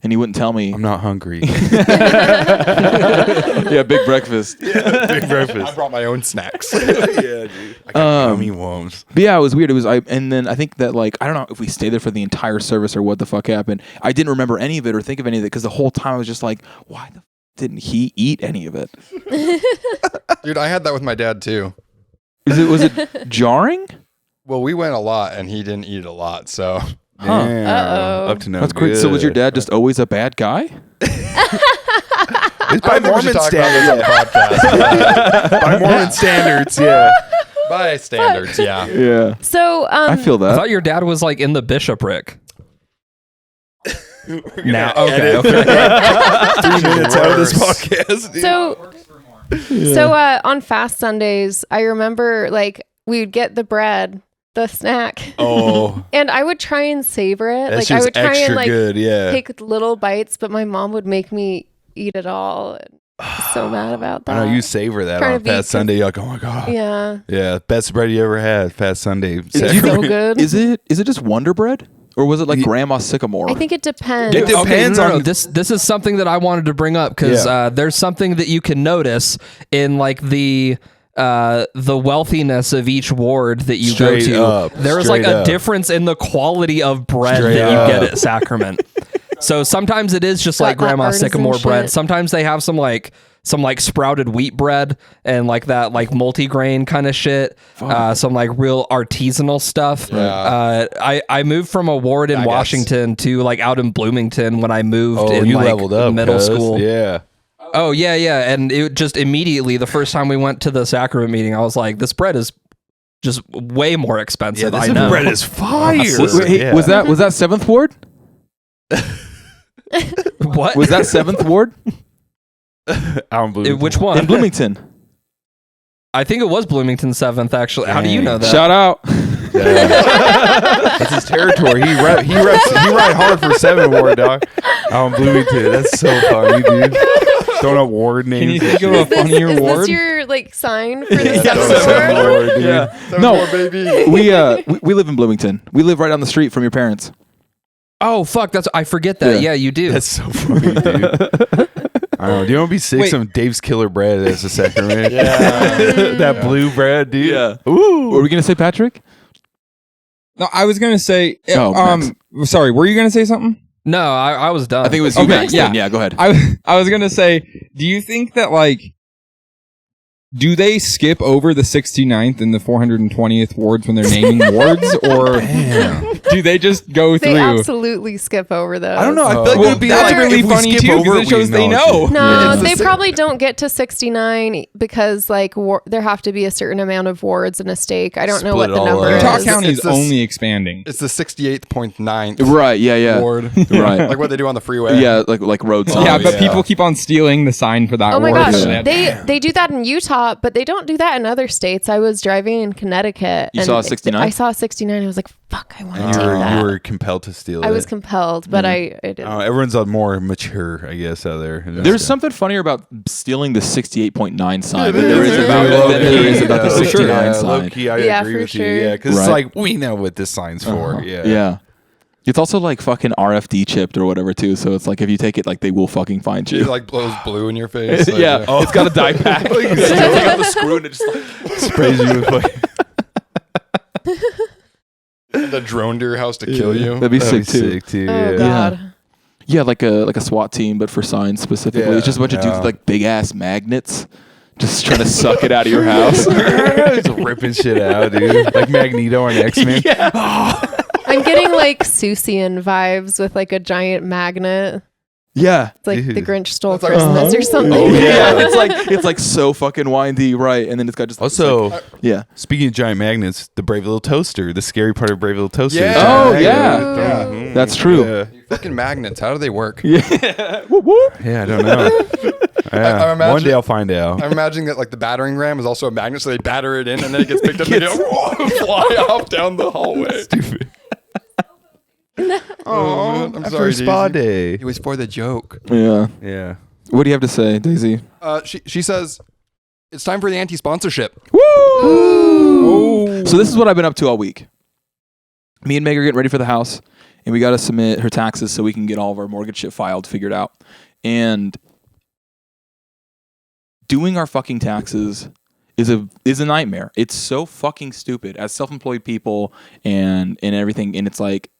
And he wouldn't tell me. I'm not hungry. Yeah, big breakfast. Big I breakfast. brought my own snacks. Yeah, dude. I got gummy worms. But yeah, it was weird. It was and then I think that like I don't know if we stayed there for the entire service or what the fuck happened. I didn't remember any of it or think of any of it because the whole time I was just like, why the f- didn't he eat any of it? Dude, I had that with my dad too. Was it jarring? Well, we went a lot and he didn't eat a lot. So Damn. Uh-oh. Up to no That's good. great. So was your dad just always a bad guy? It's by I think we Mormon should talk about this standards. on the podcast. By Mormon standards, yeah. By standards, yeah. Yeah. So, I feel I that. thought your dad was like in the bishopric. Now, Edit. okay. 3 minutes out of this Worse. podcast. dude. so on fast Sundays, I remember like we would get the bread, the snack, Oh, and I would try and savor it. that's Like I just would try extra and like good, yeah. take little bites, but my mom would make me eat it all. I was so mad about that. I know you savor that Trying on to be Fast Sunday. You're like, oh my god, Yeah. yeah, best bread you ever had. Fast Sunday. you So good. Is it just Wonder Bread or was it like Ye- Grandma Sycamore? I think it depends. It depends no. on- This is something that I wanted to bring up because Yeah. there's something that you can notice in like the wealthiness of each ward that you Straight go to. up. There's like Straight a up. difference in the quality of bread Straight that you get up. at Sacrament. So sometimes it is just Got like that Grandma artisan Sycamore bread. shit. Sometimes they have some like sprouted wheat bread and like that like multigrain kind of shit. Some like real artisanal stuff. Yeah. I moved from a ward in Baguettes. Washington to like out in Bloomington when I moved Oh, in you like leveled up, middle cuz. school. Yeah. Oh yeah, and it just immediately the first time we went to the sacrament meeting, I was like, this bread is just way more expensive. Yeah, I this know. bread is fire. Hey, was that 7th Ward? What? Was that 7th Ward Out in Which in one? Bloomington? I think it was Bloomington 7th. Actually, how do you Dang. know that? Shout out. Yeah. That's his territory. He ride hard for 7 Ward, dog. Out in Bloomington. That's so funny, dude. Throwing up ward names. Can you think of a funnier Is ward? this your like sign for the Yeah, seventh seven ward? Ward, dude. Yeah. No, No, baby. we live in Bloomington. We live right down the street from your parents. Oh fuck, I forget that. Yeah. Yeah, you do. That's so funny, dude. I don't know. Do you want to be sick Wait. some Dave's Killer bread as a sacrament? Yeah. That blue bread, dude. Yeah. Ooh. Were we gonna say Patrick? No, I was gonna say. Oh, Sorry, were you gonna say something? No, I was done. I think it was you, Okay, Max. yeah. then. Yeah, go ahead. I was gonna say. Do you think that like do they skip over the 69th and the 420th wards when they're naming wards, or do they just go They through? absolutely skip over those. I don't know. I feel like Well, it'd be that's like, really if we funny skip too, over because it shows they acknowledge know. it. No, It's the they same- probably don't get to 69 because like there have to be a certain amount of wards in a stake. I don't know Split what the all number up. Utah is. County is It's the- only expanding. It's the 68.9th Right. Yeah. ward. Right. Like what they do on the freeway. Yeah. Like road signs. Yeah, but yeah. people keep on stealing the sign for that Oh my ward. gosh, Yeah. they do that in Utah, but they don't do that in other states. I was driving in Connecticut. You and saw a 69? I saw a 69. I was like, "Fuck, I want to And take that." you were compelled to steal it. I was compelled, but I didn't. Everyone's more mature, I guess, out there. There's something funnier about stealing the 68.9 sign than Yeah, there is yeah, about yeah, than there is yeah, about the for 69 sure. sign. Low-key, I Yeah, agree for with you. sure. Yeah, because Right. it's like we know what this sign's for. Yeah. Yeah. It's also like fucking RFD chipped or whatever too. So it's like if you take it, like they will fucking find It you. like blows blue in your face. Like, yeah. It's got a die pack. You take out the screw and it just like Sprays you with like. The drone to your house to kill you. That'd be That'd sick be too. sick too. Oh Yeah. God. Yeah, like a SWAT team, but for signs specifically. Yeah, It's just a bunch of dudes yeah. with like big ass magnets, just trying to suck it out of your house. Just ripping shit out, dude. Like Magneto on X-Men. I'm getting like Susian vibes with like a giant magnet. Yeah. It's like the Dude. Grinch stole That's like- Christmas or something. Oh, Yeah, yeah. it's like so fucking windy, right? And then it's got just Also, yeah. speaking of giant magnets, the Brave Little Toaster, the scary part of Brave Little Toaster. Yeah. is giant Oh, magnet. yeah. Mhm. That's true. Yeah. Fucking magnets. How do they work? Yeah, I don't know. Yeah. I imagine- One day I'll find out. I'm imagining that like the battering ram is also a magnet, so they batter it in, and then it gets picked up and they fly off down the hallway. Stupid. Oh, I'm After sorry, spa Daisy. day. It was for the joke. Yeah. Yeah. What do you have to say, Daisy? She says it's time for the anti-sponsorship. So this is what I've been up to all week. Me and Meg are getting ready for the house, and we got to submit her taxes so we can get all of our mortgage shit filed, figured out. And doing our fucking taxes is a nightmare. It's so fucking stupid as self-employed people and everything. And it's like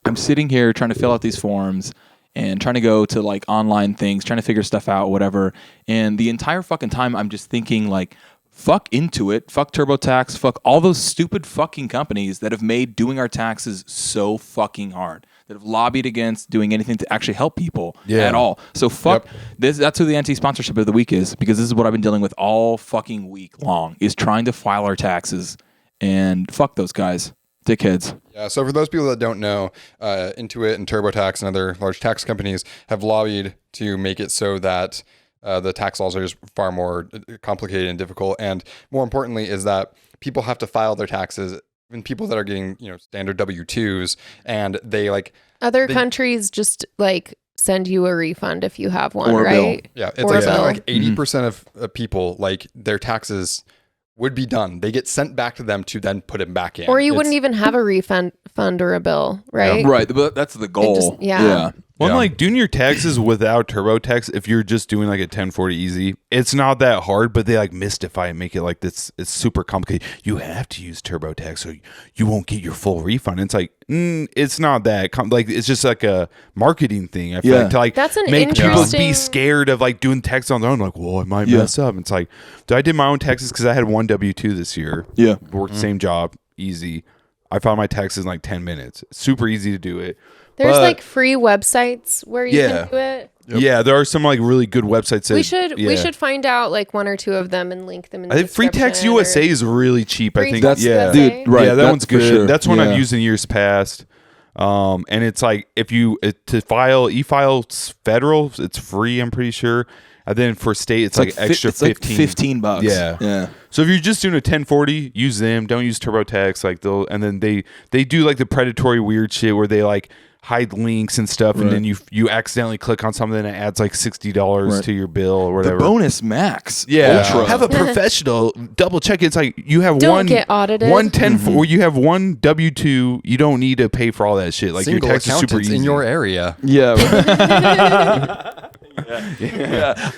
I'm sitting here trying to fill out these forms and trying to go to like online things, trying to figure stuff out, whatever. And the entire fucking time I'm just thinking like, fuck Intuit, fuck TurboTax, fuck all those stupid fucking companies that have made doing our taxes so fucking hard, that have lobbied against doing anything to actually help people at all. So fuck this. That's who the anti-sponsorship of the week is, because this is what I've been dealing with all fucking week long, is trying to file our taxes, and fuck those guys. Dickheads. Yeah, so for those people that don't know, Intuit and TurboTax and other large tax companies have lobbied to make it so that the tax laws are just far more complicated and difficult. And more importantly is that people have to file their taxes, even people that are getting, standard W-2s, and they like... Other countries just like send you a refund if you have one, Or a bill. right? Yeah, it's Or like a something bill. like 80% of people, like their taxes would be done. They get sent back to them to then put it back in. Or you It's- wouldn't even have a refund fund or a bill, right? Right, but that's the goal. just- yeah. Well, Yeah. like doing your taxes without TurboTax, if you're just doing like a 1040 easy, it's not that hard, but they like mystify it, make it like this. It's super complicated. You have to use TurboTax so you won't get your full refund. It's like, it's not that like it's just like a marketing thing. I feel like to like That's an make people interesting- be scared of like doing tax on their own. Like, well, I might mess up. It's like, I did my own taxes because I had one W-2 this year. Yeah. Worked the same job, easy. I filed my taxes in like 10 minutes. Super easy to do it. There's But- like free websites where you Yeah. can do it. Yeah, there are some like really good websites. That, We should find out like one or two of them and link them in the I think Free Tax description USA or- is really cheap. I Free think Tax yeah, USA? Dude, right. Yeah, that that's one's for good. sure. That's one Yeah. I've used in years past. And it's like if you to file e-file federal, it's free. I'm pretty sure. And then for state, it's like extra it's like 15. $15. Yeah. Yeah. So if you're just doing a 1040, use them. Don't use TurboTax. Like and then they do like the predatory weird shit where they like hide links and stuff, and then you accidentally click on something and it adds like $60 to your bill or whatever. The bonus max. Yeah, Ultra. have a professional double check. It's like you have Don't one get audited. 110 or you have one W-2. You don't need to pay for all that shit. Like Single your tax is super accountants easy in your area. Yeah. yeah.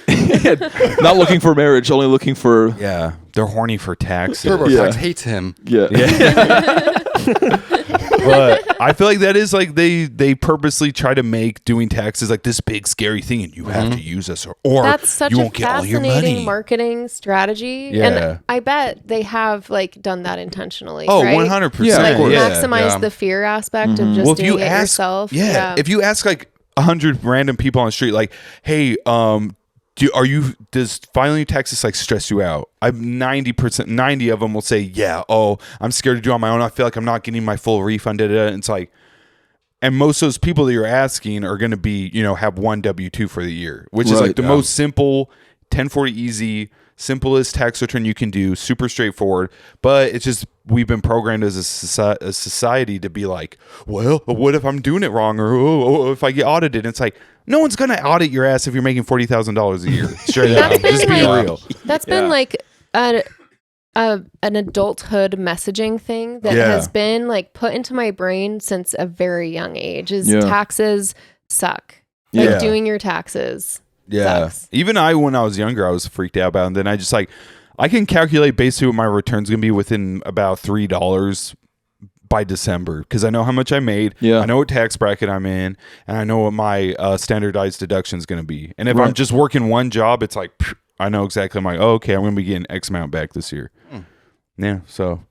Not looking for marriage, only looking for yeah, they're horny for taxes. TurboTax Yeah. hates him. yeah. But I feel like that is like they purposely try to make doing taxes like this big scary thing, and you have to use us, or That's such you a won't get all your fascinating money. marketing strategy. Yeah. And I bet they have like done that intentionally. Oh, right? 100%. Like Yeah. maximize the fear aspect of just Well, if doing you it ask, yourself. yeah, if you ask like 100 random people on the street, like, hey, does filing your taxes like stress you out? I'm 90 of them will say, yeah. Oh, I'm scared to do it on my own. I feel like I'm not getting my full refund. It's like, and most of those people that you're asking are going to be, have one W-2 for the year, which is like the most simple 1040 easy, simplest tax return you can do, super straightforward. But it's just we've been programmed as a society to be like, well, what if I'm doing it wrong, or if I get audited? It's like no one's gonna audit your ass if you're making $40,000 a year. Straight up, just being real. That's been like an adulthood messaging thing that has been like put into my brain since a very young age. Is taxes suck. Like doing your taxes. Yeah. Sucks. Even when I was younger, I was freaked out about it. And then I just like, I can calculate basically what my return's going to be within about $3 by December because I know how much I made. Yeah. I know what tax bracket I'm in, and I know what my standardized deduction is going to be. And if I'm just working one job, it's like, I know exactly. I'm like, oh, okay, I'm going to be getting X amount back this year. Yeah. So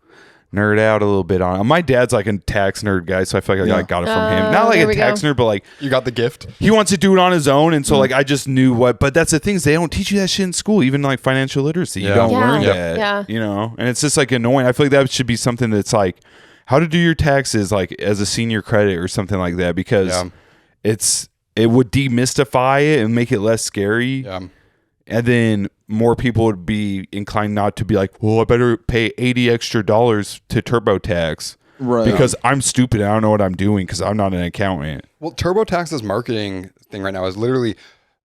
nerd out a little bit on it. My dad's like a tax nerd guy, so I feel like I got it from him. Not like a tax nerd, but like You got the gift. he wants to do it on his own, and so like I just knew what. But that's the thing is they don't teach you that shit in school, even like financial literacy. You don't learn that, and it's just like annoying. I feel like that should be something that's like how to do your taxes like as a senior credit or something like that because it would demystify it and make it less scary. Yeah. And then more people would be inclined not to be like, well, I better pay $80 extra to TurboTax. Right. Because I'm stupid. I don't know what I'm doing because I'm not an accountant. Well, TurboTax's marketing thing right now is literally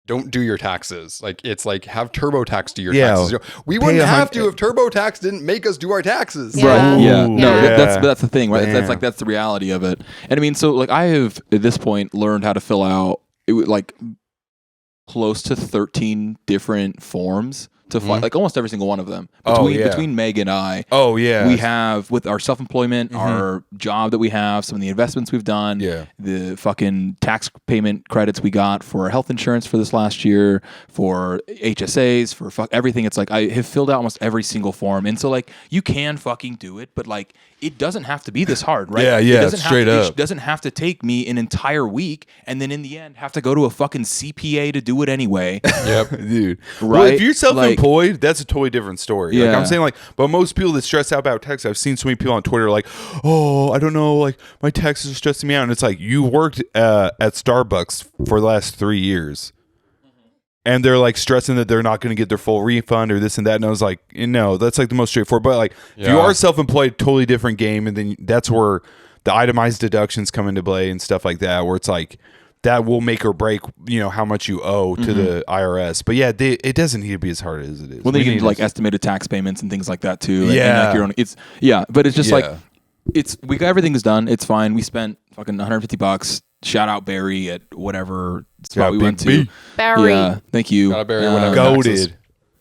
don't do your taxes. Like it's like have TurboTax do your taxes. We wouldn't have to if TurboTax didn't make us do our taxes. Yeah. Right. Yeah. Ooh, No, yeah. that's the thing, right? Damn. That's the reality of it. And I mean, so like I have at this point learned how to fill out like close to 13 different forms to file, like almost every single one of them. Between Meg and I, we have with our self-employment, our job that we have, some of the investments we've done, the fucking tax payment credits we got for our health insurance for this last year, for HSAs, for everything. It's like I have filled out almost every single form, and so like you can fucking do it, but like it doesn't have to be this hard, right? Yeah, it doesn't straight have to, up. It doesn't have to take me an entire week, and then in the end have to go to a fucking CPA to do it anyway. Yep. Dude. Right? Well, if you're self-employed, that's a totally different story. Like Yeah. I'm saying like, but most people that stress out about taxes, I've seen so many people on Twitter like, oh, I don't know, like my taxes are stressing me out. And it's like, you worked at Starbucks for the last 3 years. And they're like stressing that they're not going to get their full refund or this and that. And I was like, no, that's like the most straightforward. But like, if you are self-employed, totally different game. And then that's where the itemized deductions come into play and stuff like that, where it's like, that will make or break, how much you owe to the IRS. But yeah, it doesn't need to be as hard as it is. Well, then you can do like estimated tax payments and things like that too. Yeah. And like your own, but it's just like, we got everything's done. It's fine. We spent fucking $150. Shout out Barry at whatever spot we went to. Barry. Yeah, thank you. Shout out Barry, whatever. Goated.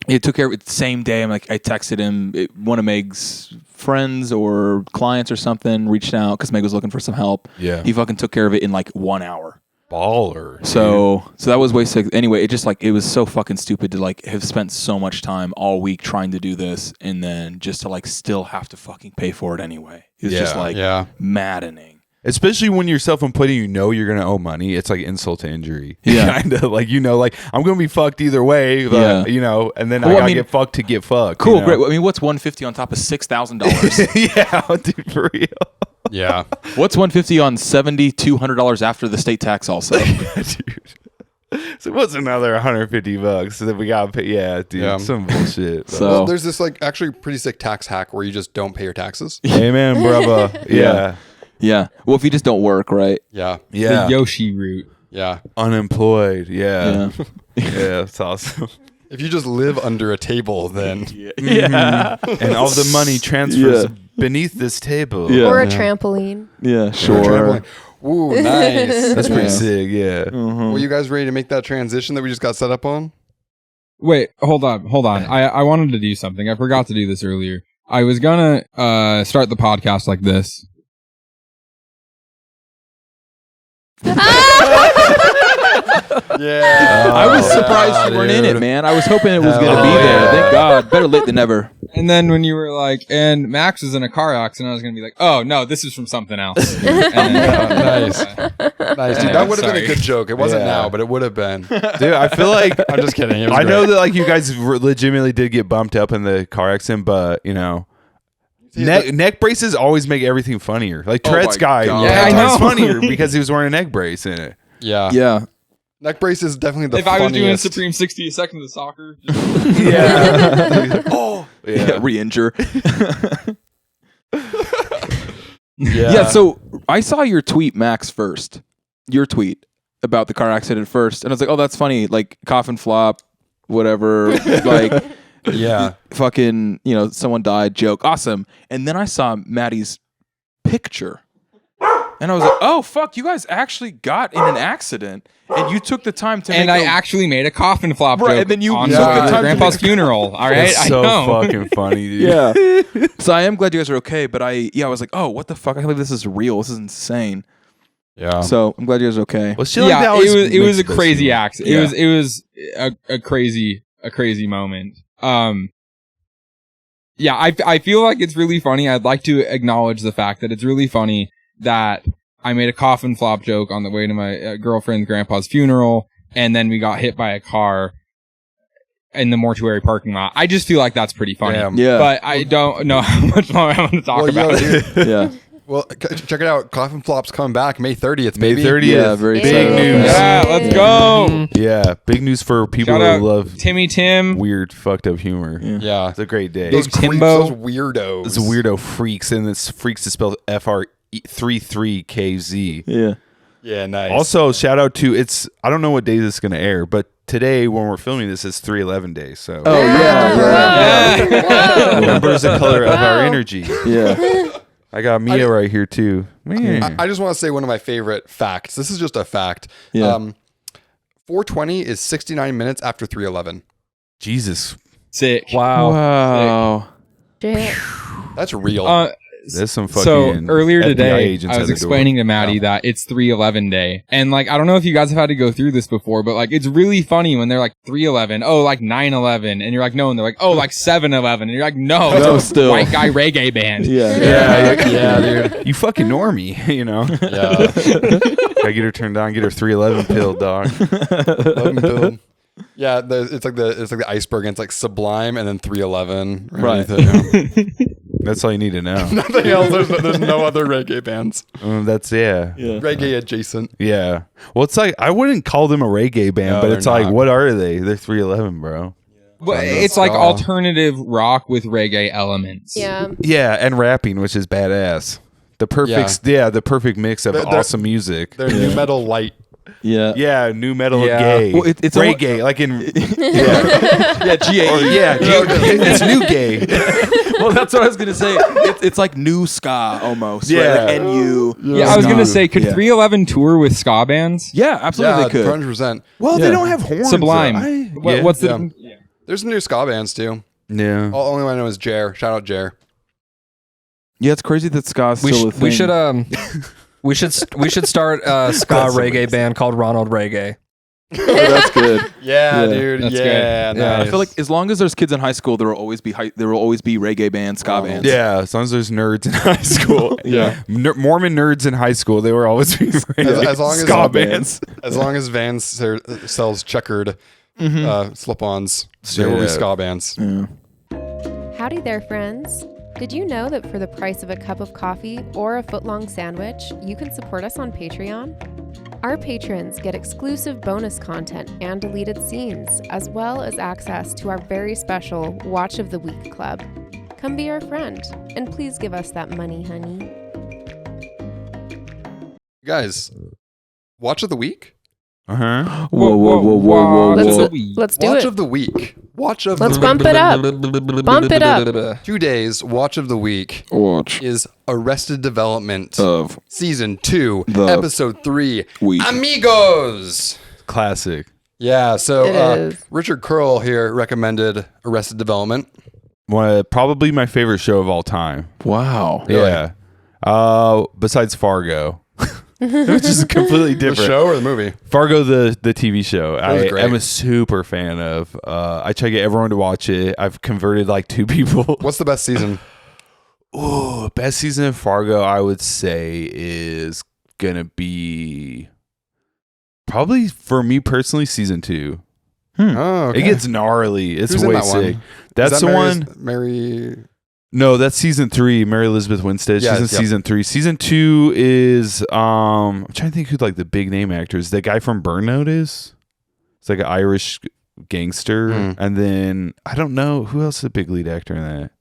It took care of it the same day. I texted him. One of Meg's friends or clients or something reached out because Meg was looking for some help. Yeah. He fucking took care of it in like 1 hour. Baller. So that was way sick. Anyway, it just like it was so fucking stupid to like have spent so much time all week trying to do this and then just to like still have to fucking pay for it anyway. It's just like maddening. Especially when you're self-employed and you're going to owe money. It's like insult to injury. Yeah. Kind of like, like I'm going to be fucked either way, but, and then I got to get fucked to get fucked. Cool, great. I mean, what's $150 on top of $6,000? Yeah, dude, for real. Yeah. What's $150 on $7,200 after the state tax also? Dude. So what's another $150 so that we got to pay? Yeah, dude, some bullshit. So Well, there's this like actually pretty sick tax hack where you just don't pay your taxes. Amen, brother. Yeah. Yeah. Well, if you just don't work, right? Yeah. Yeah. The Yoshi route. Yeah. Unemployed. Yeah. Yeah. Yeah, it's awesome. If you just live under a table, then Yeah. And all the money transfers beneath this table. Yeah. Or a trampoline. Yeah, sure. Trampoline. Ooh, nice. That's pretty sick, yeah. Were you guys ready to make that transition that we just got set up on? Wait, hold on. I wanted to do something. I forgot to do this earlier. I was gonna start the podcast like this. Yeah. I was surprised you weren't in it, man. I was hoping it was going to be there. Thank God. Better late than never. And then when you were like, and Max was in a car accident, I was going to be like, oh, no, this is from something else. And then, Nice. Nice, dude. That would have been a good joke. It wasn't Yeah. now, but it would have been. Dude, I feel like I'm just kidding. It was I know great. that like you guys legitimately did get bumped up in the car accident, but you know, neck braces always make everything funnier. Like Oh Tourette's my guy, God. Yeah, I 10 times know. funnier because he was wearing a neck brace in it. Yeah. Yeah. Neck brace is definitely the if I was doing funniest. Supreme 60 seconds of soccer, Yeah. Oh, Yeah. Re-injure. Yeah. Yeah, so I saw your tweet, Max, first. Your tweet about the car accident first. And I was like, oh, that's funny. Like, coffin flop, whatever. Like, Yeah. fucking, you know, someone died, joke. Awesome. And then I saw Maddie's picture. And I was like, oh, fuck, you guys actually got in an accident. And you took the time to and make I actually made a coffin flop Right, joke and then you on took the time to Grandpa's make- funeral. All right, It's so I know. fucking funny, dude. Yeah. So I am glad you guys are okay. But I was like, oh, what the fuck? I can't believe this is real. This is insane. Yeah. So I'm glad you guys are okay. Well, shit like that Yeah, always it was makes a the best crazy humor. accident. Yeah. It was a crazy moment. Yeah, I feel like it's really funny. I'd like to acknowledge the fact that it's really funny that I made a coffin flop joke on the way to my girlfriend's grandpa's funeral, and then we got hit by a car in the mortuary parking lot. I just feel like that's pretty funny. Damn. Yeah. But I don't know how much more I want to talk Well, about yo, it. dude, Yeah. well, check it out. Coffin Flop's coming back May 30th, May baby. 30th. Yeah, very big excited about news. that. Yeah, let's go. Yeah, big news for people Shout who out love Timmy Tim. weird, fucked up humor. Yeah. It's a great day. Those Big creeps, Timbo. those weirdos. It's weirdo freaks, and this freaks is spelled FR33KZ. Yeah. Yeah, nice. Also, shout out to I don't know what day this is going to air, but today when we're filming this, it's 311 days. So Oh, yeah. Whoa. number is the color of our energy. Yeah. I got Mia right here too. Man. I just want to say one of my favorite facts. This is just a fact. Yeah. 420 is 69 minutes after 311. Jesus, Sick. Wow. Shit. That's real. there's some fucking So earlier FBI today, agents I at was the door. explaining to Maddie that it's 311 day. And like, I don't know if you guys have had to go through this before, but like, it's really funny when they're like 311, oh, like 911. And you're like, no. And they're like, oh, like 711. And you're like, no, No, it's a still. white guy reggae band. Yeah. yeah, dude. You fucking normie, you know. Yeah. Gotta get her turned on, get her 311 pill, dog. 11 pill. Yeah, it's like the iceberg, and it's like Sublime and then 311. Right. That's all you need to know. Nothing else. There's no other reggae bands. That's yeah. Reggae adjacent. Yeah. Well, it's like I wouldn't call them a reggae band, No, but they're it's like, not. what are they? They're 311, bro. But it's like alternative rock with reggae elements. Yeah. Yeah, and rapping, which is badass. The perfect, the perfect mix of They're- awesome music. They're new metal light. Yeah. Yeah, new metal Yeah. gay. Well, it's reggae, like in Yeah. GAE. or, yeah, it's new gay. Well, that's what I was gonna say. It's like new ska almost. Yeah. Right? Like NU. Yeah, I was going to say, could Yeah. 311 tour with ska bands? Yeah, absolutely Yeah, they could. 100%. Well, Yeah. they don't have horns. Sublime. though. Yeah. What's the... Yeah. There's some new ska bands too. Yeah. Only one I know is Jer. Shout out Jer. Yeah, it's crazy that ska's still a thing. We should start a ska reggae band called Ronald Reggae. Oh, that's good. Yeah, Yeah, dude. that's Yeah, good. nice. I feel like as long as there's kids in high school, there will always be reggae bands, ska bands. Yeah, as long as there's nerds in high school. Yeah. Mormon nerds in high school, they were always being as long as ska bands. As long as Vans sells checkered slip-ons, there will be Yeah. ska bands. Yeah. Howdy there, friends. Did you know that for the price of a cup of coffee or a foot-long sandwich, you can support us on Patreon? Our patrons get exclusive bonus content and deleted scenes, as well as access to our very special Watch of the Week Club. Come be our friend, and please give us that money, honey. Guys, watch of the week? Uh-huh. Whoa. Let's do Watch it. of the week. Watch of Let's the bump it up. Bump it up. 2 days. Watch of the week Watch is Arrested Development of Season 2, the Episode 3, week. Amigos. Classic. Yeah, so It is. Richard Curl here recommended Arrested Development. Probably my favorite show of all time. Wow. Really? Yeah. Besides Fargo. which is completely The different. show or the movie? Fargo, the TV show, was great. I'm a super fan of. I try to get everyone to watch it. I've converted like 2 people. What's the best season? Oh, best season of Fargo, I would say, is gonna be probably for me personally season 2. Oh, okay. It gets gnarly. It's Who's in way that one? sick. That's Is that the Mary's- one. Mary. No, that's season 3. Mary Elizabeth Winstead. Yeah, She's in yep. season 3. Season 2 is I'm trying to think who like the big name actors. The guy from Burnout is. It's like an Irish gangster, and then I don't know who else is a big lead actor in that.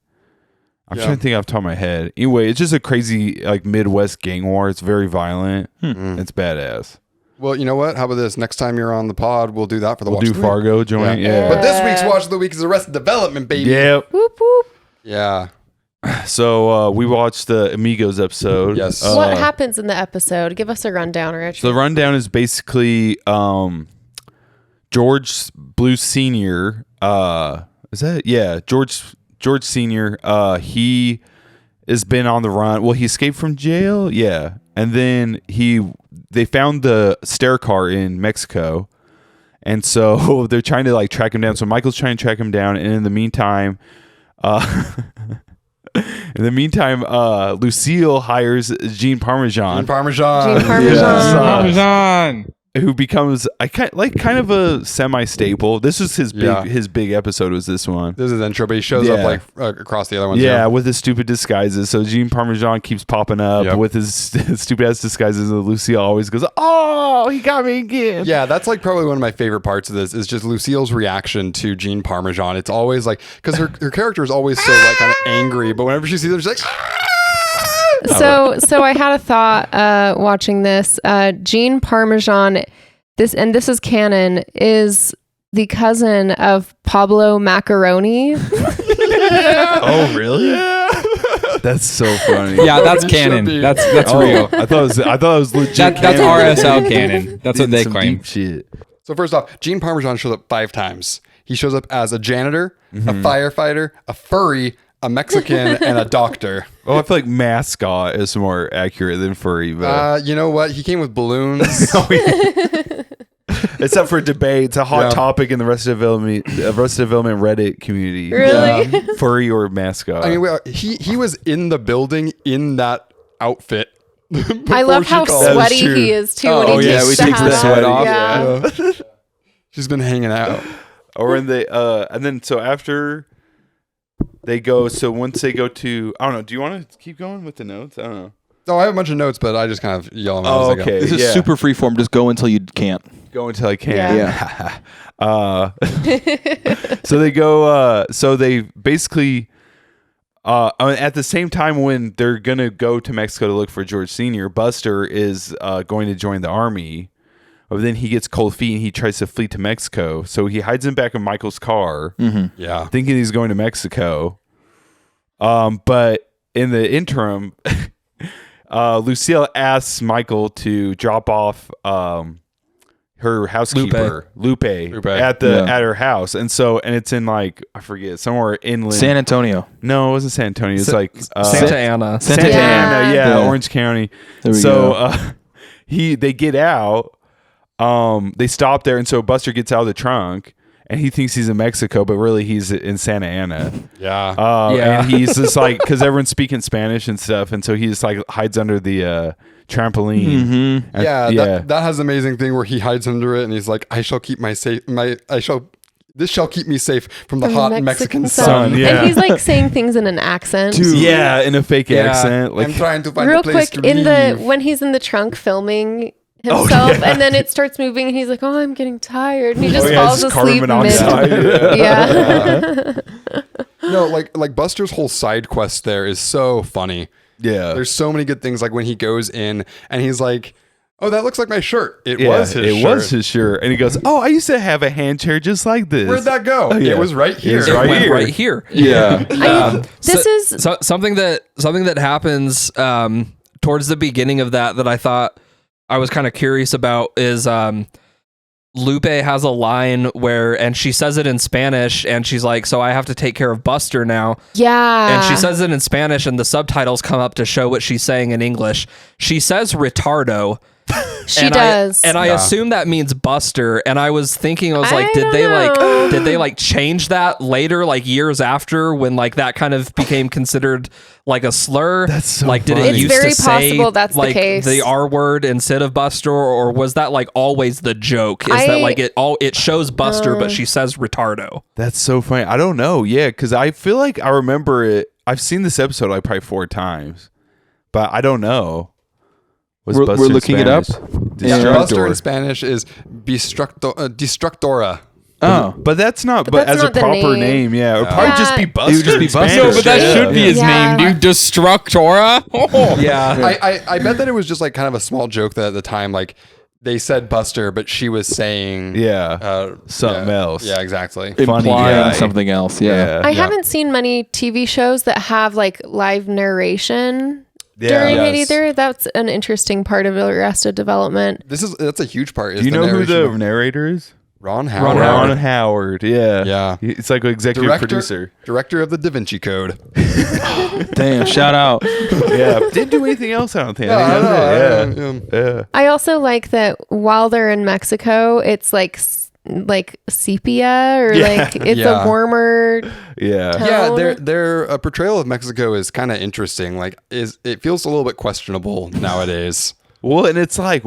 I'm trying to think off the top of my head. Anyway, it's just a crazy like Midwest gang war. It's very violent. It's badass. Well, you know what? How about this? Next time you're on the pod, we'll do that for the We'll watch do of the week. Fargo joint. Yeah. But this week's watch of the week is Arrested Development, baby. Yep. Whoop whoop. Yeah. So we watched the Amigos episode. Yes. What happens in the episode? Give us a rundown, Rich. So the rundown is basically George Blue Senior. Is that George Senior? He has been on the run. Well, he escaped from jail. Yeah, and then they found the stair car in Mexico, and so they're trying to like track him down. So Michael's trying to track him down, and in the meantime, Lucille hires Gene Parmesan. And Parmesan. Gene Parmesan. Yeah. Parmesan. Who becomes kind of a semi-staple. This was his big episode. Was this one? This is his intro, but he shows up like across the other ones. Yeah, with his stupid disguises. So Gene Parmesan keeps popping up with his stupid ass disguises, and Lucille always goes, "Oh, he got me again." Yeah, that's like probably one of my favorite parts of this is just Lucille's reaction to Gene Parmesan. It's always like because her character is always so like kind of angry, but whenever she sees him, she's like. So I had a thought watching this. Gene Parmesan, this is canon, is the cousin of Pablo Macaroni. Oh, really? That's so funny. Yeah, that's canon. be. That's Oh, real. I thought it was legit. That's canon. RSL canon. That's what they Some claim. deep shit. So first off, Gene Parmesan shows up 5 times. He shows up as a janitor, a firefighter, a furry, a Mexican, and a doctor. Oh, I feel like mascot is more accurate than furry, but You know what? He came with balloons. it's up for debate. It's a hot topic in the Arrested Development Reddit community. Really? Furry or mascot? I mean, he was in the building in that outfit. I love how sweaty true. he is too Oh, when he yeah, takes we the take the hat sweat off. Yeah. She's been hanging out. Or in the and then so after they go, so once they go to, I don't know. Do you want to keep going with the notes? I don't know. Oh, I have a bunch of notes, but I just kind of yell them out as I go. okay. This is super freeform. Just go until you can't. Go until I can. Yeah. So they go. So they basically. At the same time, when they're gonna go to Mexico to look for George Senior, Buster is going to join the army. But then he gets cold feet and he tries to flee to Mexico. So he hides in back of Michael's car, Yeah. thinking he's going to Mexico. But in the interim, Lucille asks Michael to drop off her housekeeper Lupe at her house, and it's in like I forget somewhere inland. San Antonio. No, it wasn't San Antonio. It's like Santa Ana. Santa Yeah. Ana, Yeah. Orange County. There we So they get out. They stop there, and so Buster gets out of the trunk, and he thinks he's in Mexico, but really he's in Santa Ana. Yeah. And he's just like, because everyone's speaking Spanish and stuff, and so he just like hides under the trampoline. And- That has an amazing thing where he hides under it and he's like, this shall keep me safe from the hot Mexican sun. Yeah. And he's like saying things in an accent. Yeah, in a fake accent. Like, I'm trying to find Real a place quick, to when he's in the trunk filming himself, and then it starts moving, and he's like, "Oh, I'm getting tired," and he just falls it's carbon asleep monoxide. mid. Yeah. No, like Buster's whole side quest there is so funny. yeah. There's so many good things. Like when he goes in and he's like, "Oh, that looks like my shirt." It Yeah, was his shirt. It was his shirt. And he goes, "Oh, I used to have a hand chair just like this." Where'd that go? yeah. It was right here. It was right Went here. right here. Yeah. This is So something that happens towards the beginning of that I thought I was kind of curious about is Lupe has a line and she says it in Spanish, and she's like, "So I have to take care of Buster now." yeah. And she says it in Spanish, and the subtitles come up to show what she's saying in English. She says retardo, She does. I assume that means Buster. And I was thinking, I was like, did they like change that later, like years after, when like that kind of became considered like a slur? That's so like, did funny. it It's used very to say possible that's the like case. the R word instead of Buster, or was that like always the joke? Is that like it shows Buster, but she says retardo? That's so funny. I don't know. Yeah, because I feel like I remember it. I've seen this episode like probably 4 times, but I don't know. We're looking it up. Buster in Spanish is destructora. Oh, But that's not. But that's as a not the proper name. name, yeah, it would probably just be Buster. It would just be in Buster. Spanish. No, but that should be his Yeah. name, dude. Destructora. Oh. Yeah. I bet that it was just like kind of a small joke that at the time, like they said Buster, but she was saying Something else. Yeah, exactly. Funny implying guy. something else. Yeah. I haven't seen many TV shows that have like live narration during it Yes. either. That's an interesting part of Arrested Development. That's a huge part. Do you know who the narrator is? Ron Howard? Ron Howard. Yeah. Yeah. It's like an executive producer. Director of the Da Vinci Code. Damn. Shout out. Yeah. Didn't do anything else, I don't think. I think that's it. Yeah. I also like that while they're in Mexico, it's like sepia or like it's a warmer Yeah. tone. Yeah, their portrayal of Mexico is kind of interesting. Like, it feels a little bit questionable nowadays. Well, and it's like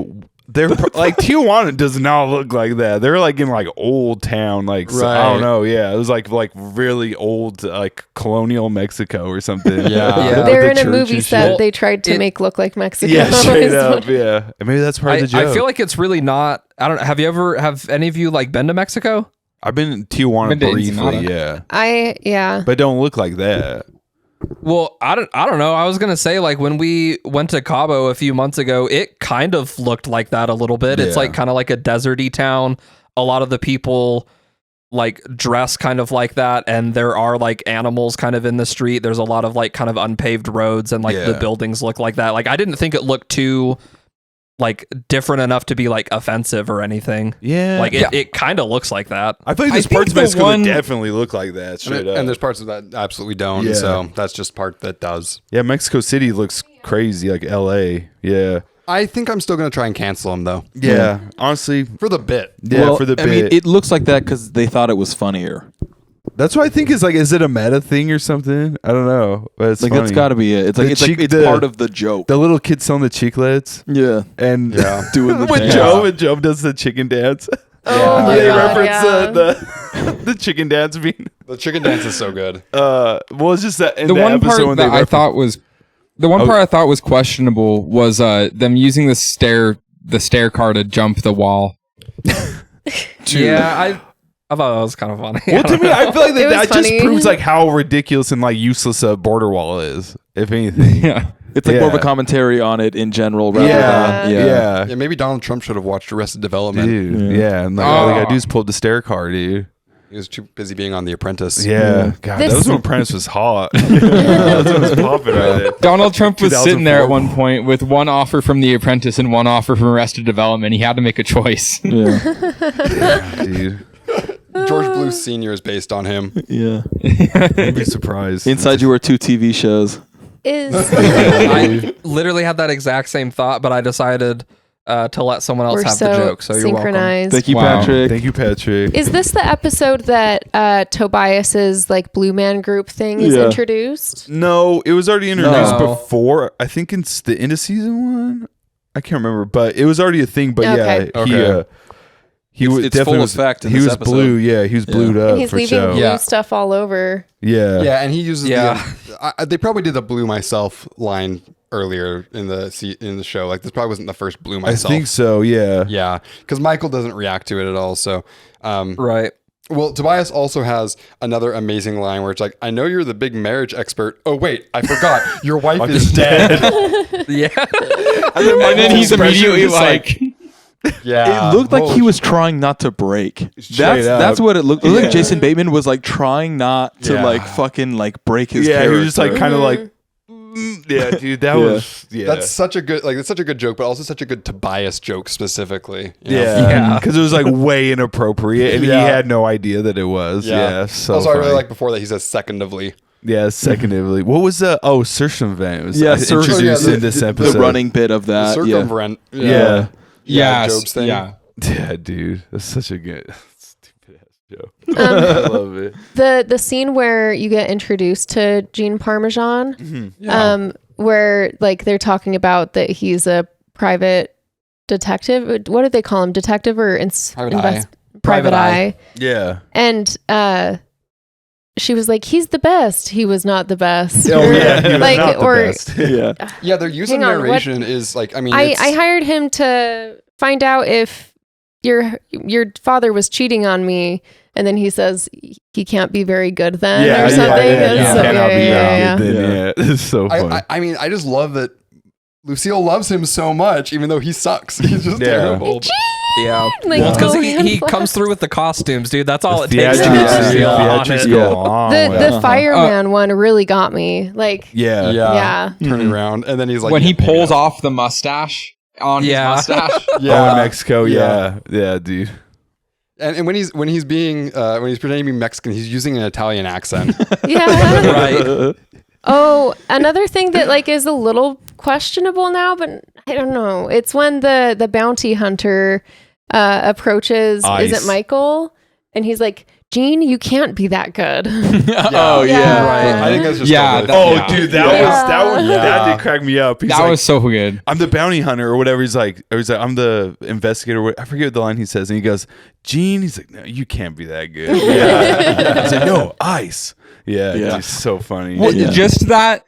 they're like Tijuana does not look like that. They're like in like old town, like so, I don't know. Yeah, it was like really old, like colonial Mexico or something. Yeah. They're With the in a church movie and set shit. they tried to make look like Mexico. Yeah, straight up. Yeah, and maybe that's part of the joke. I feel like it's really not. I don't. Have any of you like been to Mexico? I've been in Tijuana Been to briefly, Ensenada. yeah, but don't look like that. Well, I don't know. I was gonna say, like, when we went to Cabo a few months ago, it kind of looked like that a little bit. It's Yeah. like kind of like a deserty town. A lot of the people like dress kind of like that, and there are like animals kind of in the street. There's a lot of like kind of unpaved roads, and like the Yeah. buildings look like that. Like, I didn't think it looked too like different enough to be like offensive or anything. Yeah, Like it kind of looks like that. I feel like there's I think parts of the Mexico one- that definitely look like that. Straight up. And there's parts of that absolutely don't. Yeah. So that's just part that does. Yeah, Mexico City looks crazy, like L.A. Yeah, I think I'm still going to try and cancel them, though. yeah. Honestly, For the bit. yeah, Well, for the I bit. mean, it looks like that because they thought it was funnier. That's what I think is like. Is it a meta thing or something? I don't know. But it's Like funny. that's got to be it. It's like it's the- part of the joke. the little kid selling the chiclets. Yeah. And Doing the when dance. Joe does the chicken dance. Oh my They God, reference yeah. the chicken dance being. The chicken dance is so good. Well, it's just that in The that one episode part when that they I thought was questionable was them using the stair car to jump the wall. Yeah, I thought that was kind of funny. Well, to me, I feel like It was that just funny. proves like how ridiculous and like useless a border wall is, if anything. Yeah. It's like more of a Yeah. commentary on it in general rather Yeah, than yeah, Yeah, maybe Donald Trump should have watched Arrested Development. dude, yeah. And like all they gotta do is pull up the stair car, dude. He was too busy being on The Apprentice. Yeah, God, This- that was when Apprentice was hot. That's when it was popping right there. Donald Trump was sitting there at 2004. one point with one offer from The Apprentice and one offer from Arrested Development. He had to make a choice. Yeah. Dude, George Bluth Sr. is based on him. Yeah. I'd be surprised. Inside you were 2 TV shows. Is I literally had that exact same thought, but I decided to let someone else we're have the so joke. So you're welcome. synchronized. Thank you, Wow. Patrick. Thank you, Patrick. Is this the episode that Tobias's like Blue Man Group thing is Yeah. introduced? No, it was already introduced No. before. I think it's the end of season 1. I can't remember, but it was already a thing. But Okay. yeah, he was it's definitely full was, effect in he this was episode. blue. Yeah, he was blued up And he's for leaving show. blue Yeah. stuff all over. Yeah, Yeah, and he uses Yeah. they probably did the "blew myself" line earlier in the show. Like this probably wasn't the first "blew I myself." think so. Yeah, Yeah, because Michael doesn't react to it at all. So, Right. well, Tobias also has another amazing line where it's like, "I know you're the big marriage expert. Oh wait, I forgot. Your wife is dead." Yeah. and then, And then he's immediately like, Yeah, It looked like he was trying not to break. Straight up. That's what it looked. It looked like Jason Bateman was like trying not to Yeah. like fucking like break his. yeah, he character. was just like kind of like, yeah, dude, that was That's such a good that's such a good joke, but also such a good Tobias joke specifically. you know? yeah, because it was like way inappropriate, and he Yeah. had no idea that it was. Yeah, so also, I really funny. like before that he says "secondively." Yeah, second Italy. What was the circumvent? It was introduced in this episode. The running bit of that. Circumvent. Yeah. Job's thing. Yeah, dude. That's such a good stupid ass joke. I love it. The scene where you get introduced to Gene Parmesan, where like they're talking about that he's a private detective. What did they call him? Detective or private eye? Yeah. And she was like, "He's the best." He was not the best. Oh yeah, he was like not the best. Yeah, their use of narration is like, I mean, I hired him to find out if your father was cheating on me, and then he says he can't be very good then or something. Yeah. It's so funny. I mean, I just love that Lucille loves him so much, even though he sucks. He's just terrible. Yeah. Like, well, because he comes through with the costumes, dude. That's all it takes. The fireman one really got me. Like, turning around, and then he's like, when he pulls off the mustache on his mustache. in Mexico. Yeah, dude. And when he's pretending to be Mexican, he's using an Italian accent. Yeah. Right. Oh, another thing that like is a little questionable now, but I don't know. It's when the bounty hunter approaches. Ice. Is it Michael? And he's like, "Gene, you can't be that good." Oh yeah, right. I think that's just dude, that did crack me up. He's that like, was so good. I'm the bounty hunter or whatever. He's like, I'm the investigator. I forget what the line he says, and he goes, "Gene." He's like, "No, you can't be that good." He's like, "No, ice." Yeah, it's so funny. Well, just that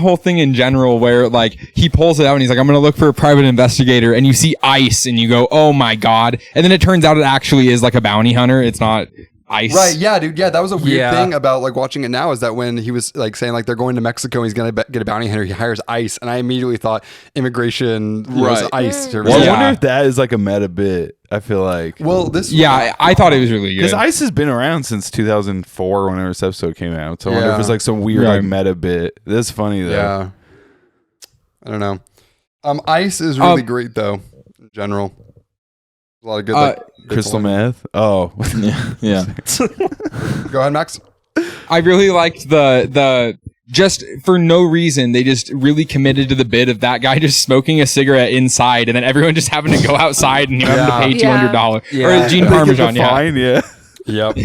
whole thing in general, where like he pulls it out and he's like, "I'm gonna look for a private investigator," and you see ice, and you go, "Oh my god!" And then it turns out it actually is like a bounty hunter. It's not ice. Right, yeah, dude. Yeah, that was a weird thing about like watching it now, is that when he was like saying like they're going to Mexico and he's gonna get a bounty hunter, he hires ICE, and I immediately thought immigration, ICE. Well, I wonder if that is like a meta bit. I feel like. Well, this. Yeah, I thought it was really good because ICE has been around since 2004 whenever this episode came out. So I wonder if it's like some weird like meta bit. That's funny though. Yeah. I don't know. ICE is really great though. In general, a lot of good. Crystal meth. Oh, yeah. Go ahead, Max. I really liked the just for no reason they just really committed to the bit of that guy just smoking a cigarette inside, and then everyone just having to go outside and you having to pay $200 or Gene Parmesan. Fine, Yep.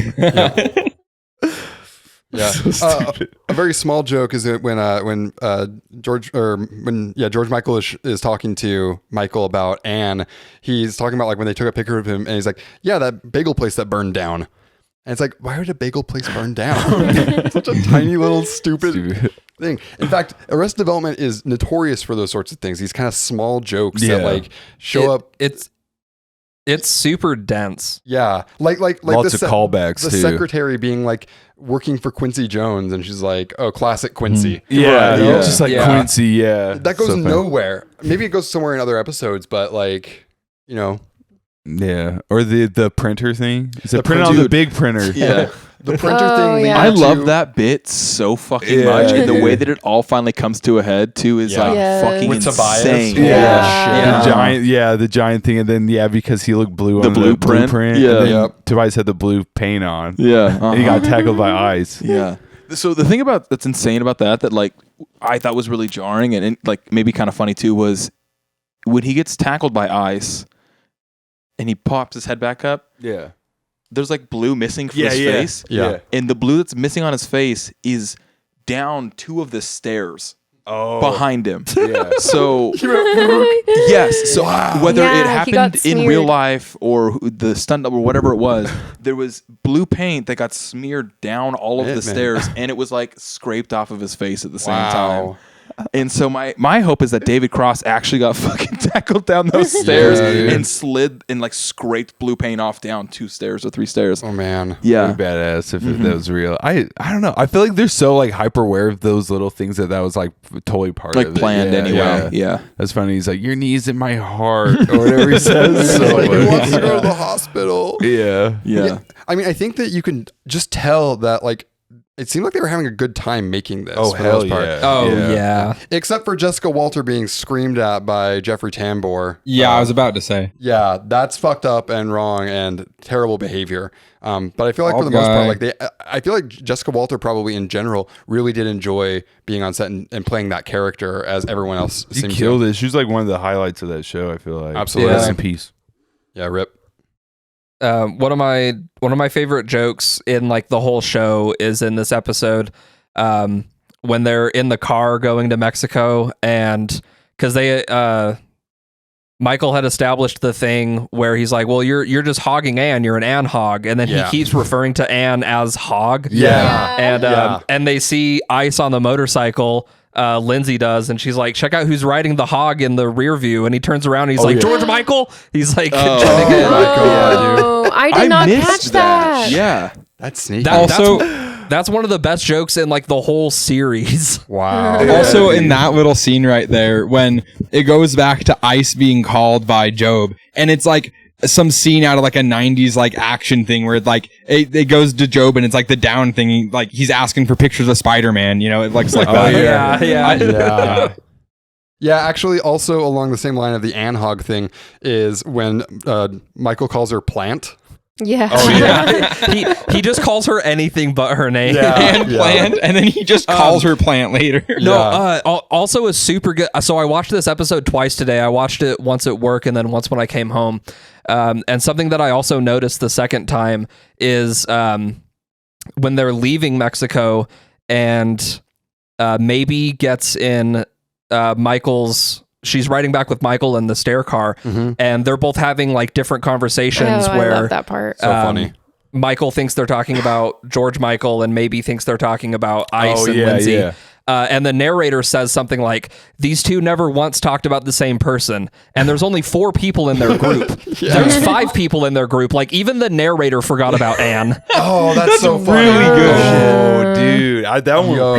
Yeah. So a very small joke is that when George Michael is talking to Michael about Anne, he's talking about like when they took a picture of him, and he's like, "Yeah, that bagel place that burned down." And it's like, why would a bagel place burn down? Such a tiny little stupid thing. In fact, Arrested Development is notorious for those sorts of things. These kind of small jokes that like show up. It's super dense. Yeah, like lots of callbacks. The secretary being like working for Quincy Jones, and she's like, "Oh, classic Quincy." Just like Quincy. Yeah, that goes nowhere. Maybe it goes somewhere in other episodes, but like, you know. Yeah, or the printer thing. Is it printed on the big printer? Yeah. The printer thing. Yeah. I love that bit so fucking much, and the way that it all finally comes to a head too is like fucking with insane. Tobias. The giant thing, and then because he looked blue the on blueprint. Tobias had the blue paint on. And he got tackled by ICE. Yeah. So the thing that's insane about that like I thought was really jarring and like maybe kind of funny too was when he gets tackled by ICE and he pops his head back up. Yeah. There's like blue missing from his face. Yeah. And the blue that's missing on his face is down 2 of the stairs behind him. Yeah. So yes. So whether it happened in real life or the stunt double or whatever it was, there was blue paint that got smeared down all of the stairs, and it was like scraped off of his face at the same time. And so my hope is that David Cross actually got fucking tackled down those stairs and slid and like scraped blue paint off down 2 stairs or 3 stairs. Oh man, yeah, pretty badass if that was real. I don't know. I feel like they're so like hyper aware of those little things that was like totally part of it. Like planned anyway. Yeah, that's funny. He's like, "Your knees in my heart," or whatever he says. So like, he wants to go to the hospital. Yeah. I mean, I think that you can just tell that like it seemed like they were having a good time making this. Oh, for the hell most part. yeah. Oh yeah. Except for Jessica Walter being screamed at by Jeffrey Tambor. Yeah, I was about to say. Yeah, that's fucked up and wrong and terrible behavior. But I feel like for the most part, like I feel like Jessica Walter probably in general really did enjoy being on set and playing that character as everyone else She seems killed to. it. She was like one of the highlights of that show, I feel like. Absolutely. Rest in peace. Yeah, rip. One of my favorite jokes in like the whole show is in this episode when they're in the car going to Mexico, and because they Michael had established the thing where he's like, well, you're just hogging Anne, you're an Anne hog, and then he keeps referring to Anne as hog. And they see Ice on the motorcycle. Lindsay does, and she's like, check out who's riding the hog in the rear view, and he turns around and he's like, George Michael. He's like, I did not catch that. Yeah. That's sneaky. that's one of the best jokes in like the whole series. Wow. Also, in that little scene right there, when it goes back to Ice being called by Job, and it's like some scene out of like a 90s like action thing where like it goes to Job and it's like the down thing, like he's asking for pictures of Spider-Man, you know, it looks like that. Yeah, actually, also along the same line of the Anne Hog thing is when Michael calls her Plant. Yeah. Oh yeah. he just calls her anything but her name. And Plant, and then he just calls her Plant later. Also a super good. So I watched this episode twice today. I watched it once at work and then once when I came home. And something that I also noticed the second time is when they're leaving Mexico and Maybe gets in Michael's. She's riding back with Michael in the stair car, and they're both having like different conversations where I love that part. So funny. Michael thinks they're talking about George Michael, and Maybe thinks they're talking about Ice and Lindsay. Yeah. And the narrator says something like, these two never once talked about the same person. And there's only 4 people in their group. There's 5 people in their group. Like, even the narrator forgot about Anne. Oh, that's so funny. Really good. Oh, dude. That one. Yeah.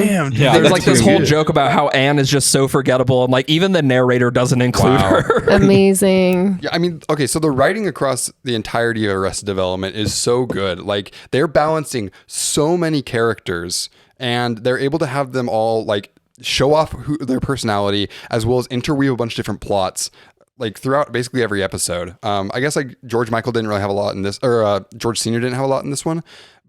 Damn. Yeah, There's that's like this pretty whole good. joke about how Anne is just so forgettable. And like, even the narrator doesn't include her. Amazing. Yeah, I mean, okay, so the writing across the entirety of Arrested Development is so good. Like, they're balancing so many characters, and they're able to have them all, like, show off their personality, as well as interweave a bunch of different plots, like, throughout basically every episode. I guess, like, George Michael didn't really have a lot in this, or George Sr. didn't have a lot in this one.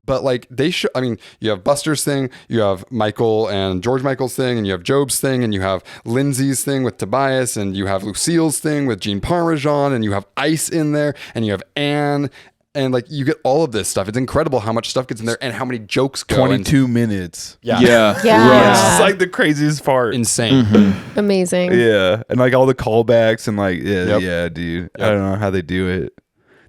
But like I mean, you have Buster's thing, you have Michael and George Michael's thing, and you have Job's thing, and you have Lindsay's thing with Tobias, and you have Lucille's thing with Jean Parmesan, and you have Ice in there, and you have Anne, and like you get all of this stuff. It's incredible how much stuff gets in there and how many jokes go. 22 minutes. Yeah. It's like the craziest part. Insane. Amazing. Yeah. And like all the callbacks and like, yeah, dude. I don't know how they do it.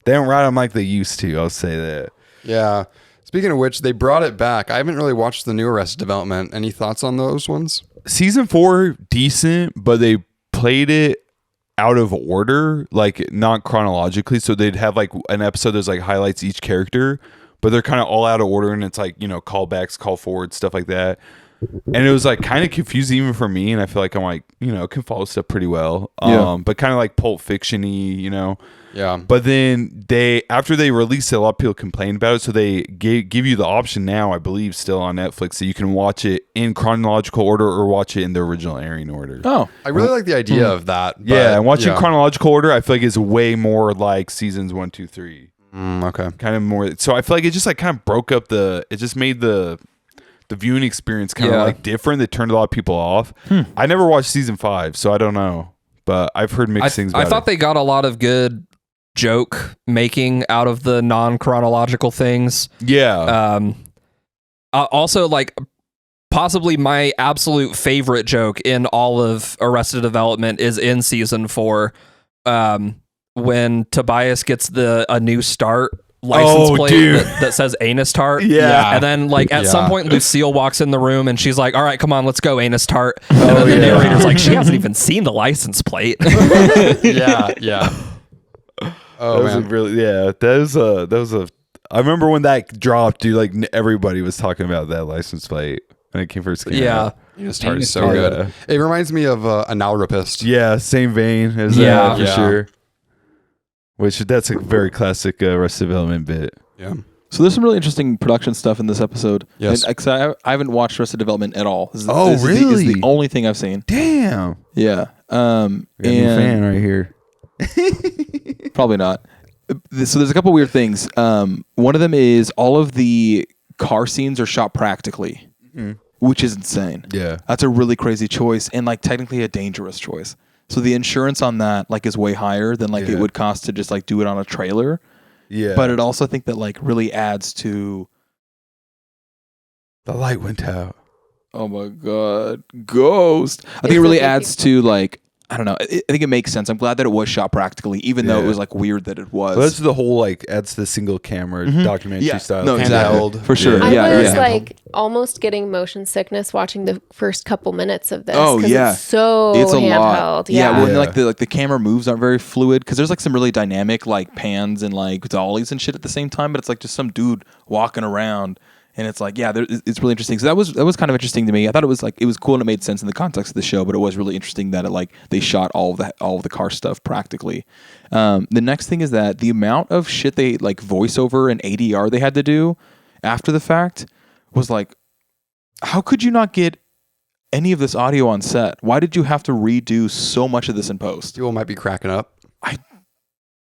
They don't write them like they used to. I'll say that. Yeah. Speaking of which, they brought it back. I haven't really watched the new Arrested Development. Any thoughts on those ones? Season 4, decent, but they played it out of order, like not chronologically. So they'd have like an episode that's like highlights each character, but they're kind of all out of order, and it's like, you know, callbacks, call forward, stuff like that. And it was like kind of confusing even for me, and I feel like I'm like, you know, can follow stuff pretty well. But kind of like Pulp Fiction-y, you know. Yeah. But then after they released it, a lot of people complained about it, so they give you the option now, I believe, still on Netflix, so you can watch it in chronological order or watch it in the original airing order. Oh, I really like the idea of that. But, Yeah, and watching chronological order, I feel like is way more like seasons 1, 2, 3. Okay. Kind of more. So I feel like it just like kind of broke up it just made the viewing experience kind of like different. That turned a lot of people off. I never watched season 5, so I don't know, but I've heard mixed things about I thought they got a lot of good joke making out of the non-chronological things. Yeah. Also, like, possibly my absolute favorite joke in all of Arrested Development is in season 4, when Tobias gets a new start license plate that says anus tart. Yeah. And then like at some point Lucille walks in the room and she's like, all right, come on, let's go, anus tart. And then the narrator's like, she hasn't even seen the license plate. Yeah. Oh, that was man. that was a I remember when that dropped, dude, like everybody was talking about that license plate when it first came out. Anus tart is so good. It reminds me of a Nalrapist. Yeah, same vein as Yeah. that for sure. Which that's a very classic Arrested Development bit. Yeah. So there's some really interesting production stuff in this episode. Yes. And, 'cause I haven't watched Arrested Development at all. This is, Oh, this really? is the only thing I've seen. Damn. Yeah. We got a new fan right here. Probably not. So there's a couple weird things. One of them is all of the car scenes are shot practically, which is insane. Yeah. That's a really crazy choice and like technically a dangerous choice. So the insurance on that like is way higher than like it would cost to just like do it on a trailer. Yeah. But it also I think that like really adds to. The light went out. Oh my god, Ghost! I think it really adds to like I don't know. I think it makes sense. I'm glad that it was shot practically, even though it was like weird that it was. Well, that's the whole like adds the single camera documentary style. No, exactly. Handheld. For sure. I was like almost getting motion sickness watching the first couple minutes of this. Oh, 'cause yeah. it's so It's a handheld. lot. Yeah. When like the camera moves aren't very fluid because there's like some really dynamic like pans and like dollies and shit at the same time, but it's like just some dude walking around. And it's like, it's really interesting. So that was kind of interesting to me. I thought it was cool and it made sense in the context of the show, but it was really interesting that it like they shot all of the car stuff practically. The next thing is that the amount of shit they like voiceover and ADR they had to do after the fact was like, how could you not get any of this audio on set? Why did you have to redo so much of this in post? People might be cracking up.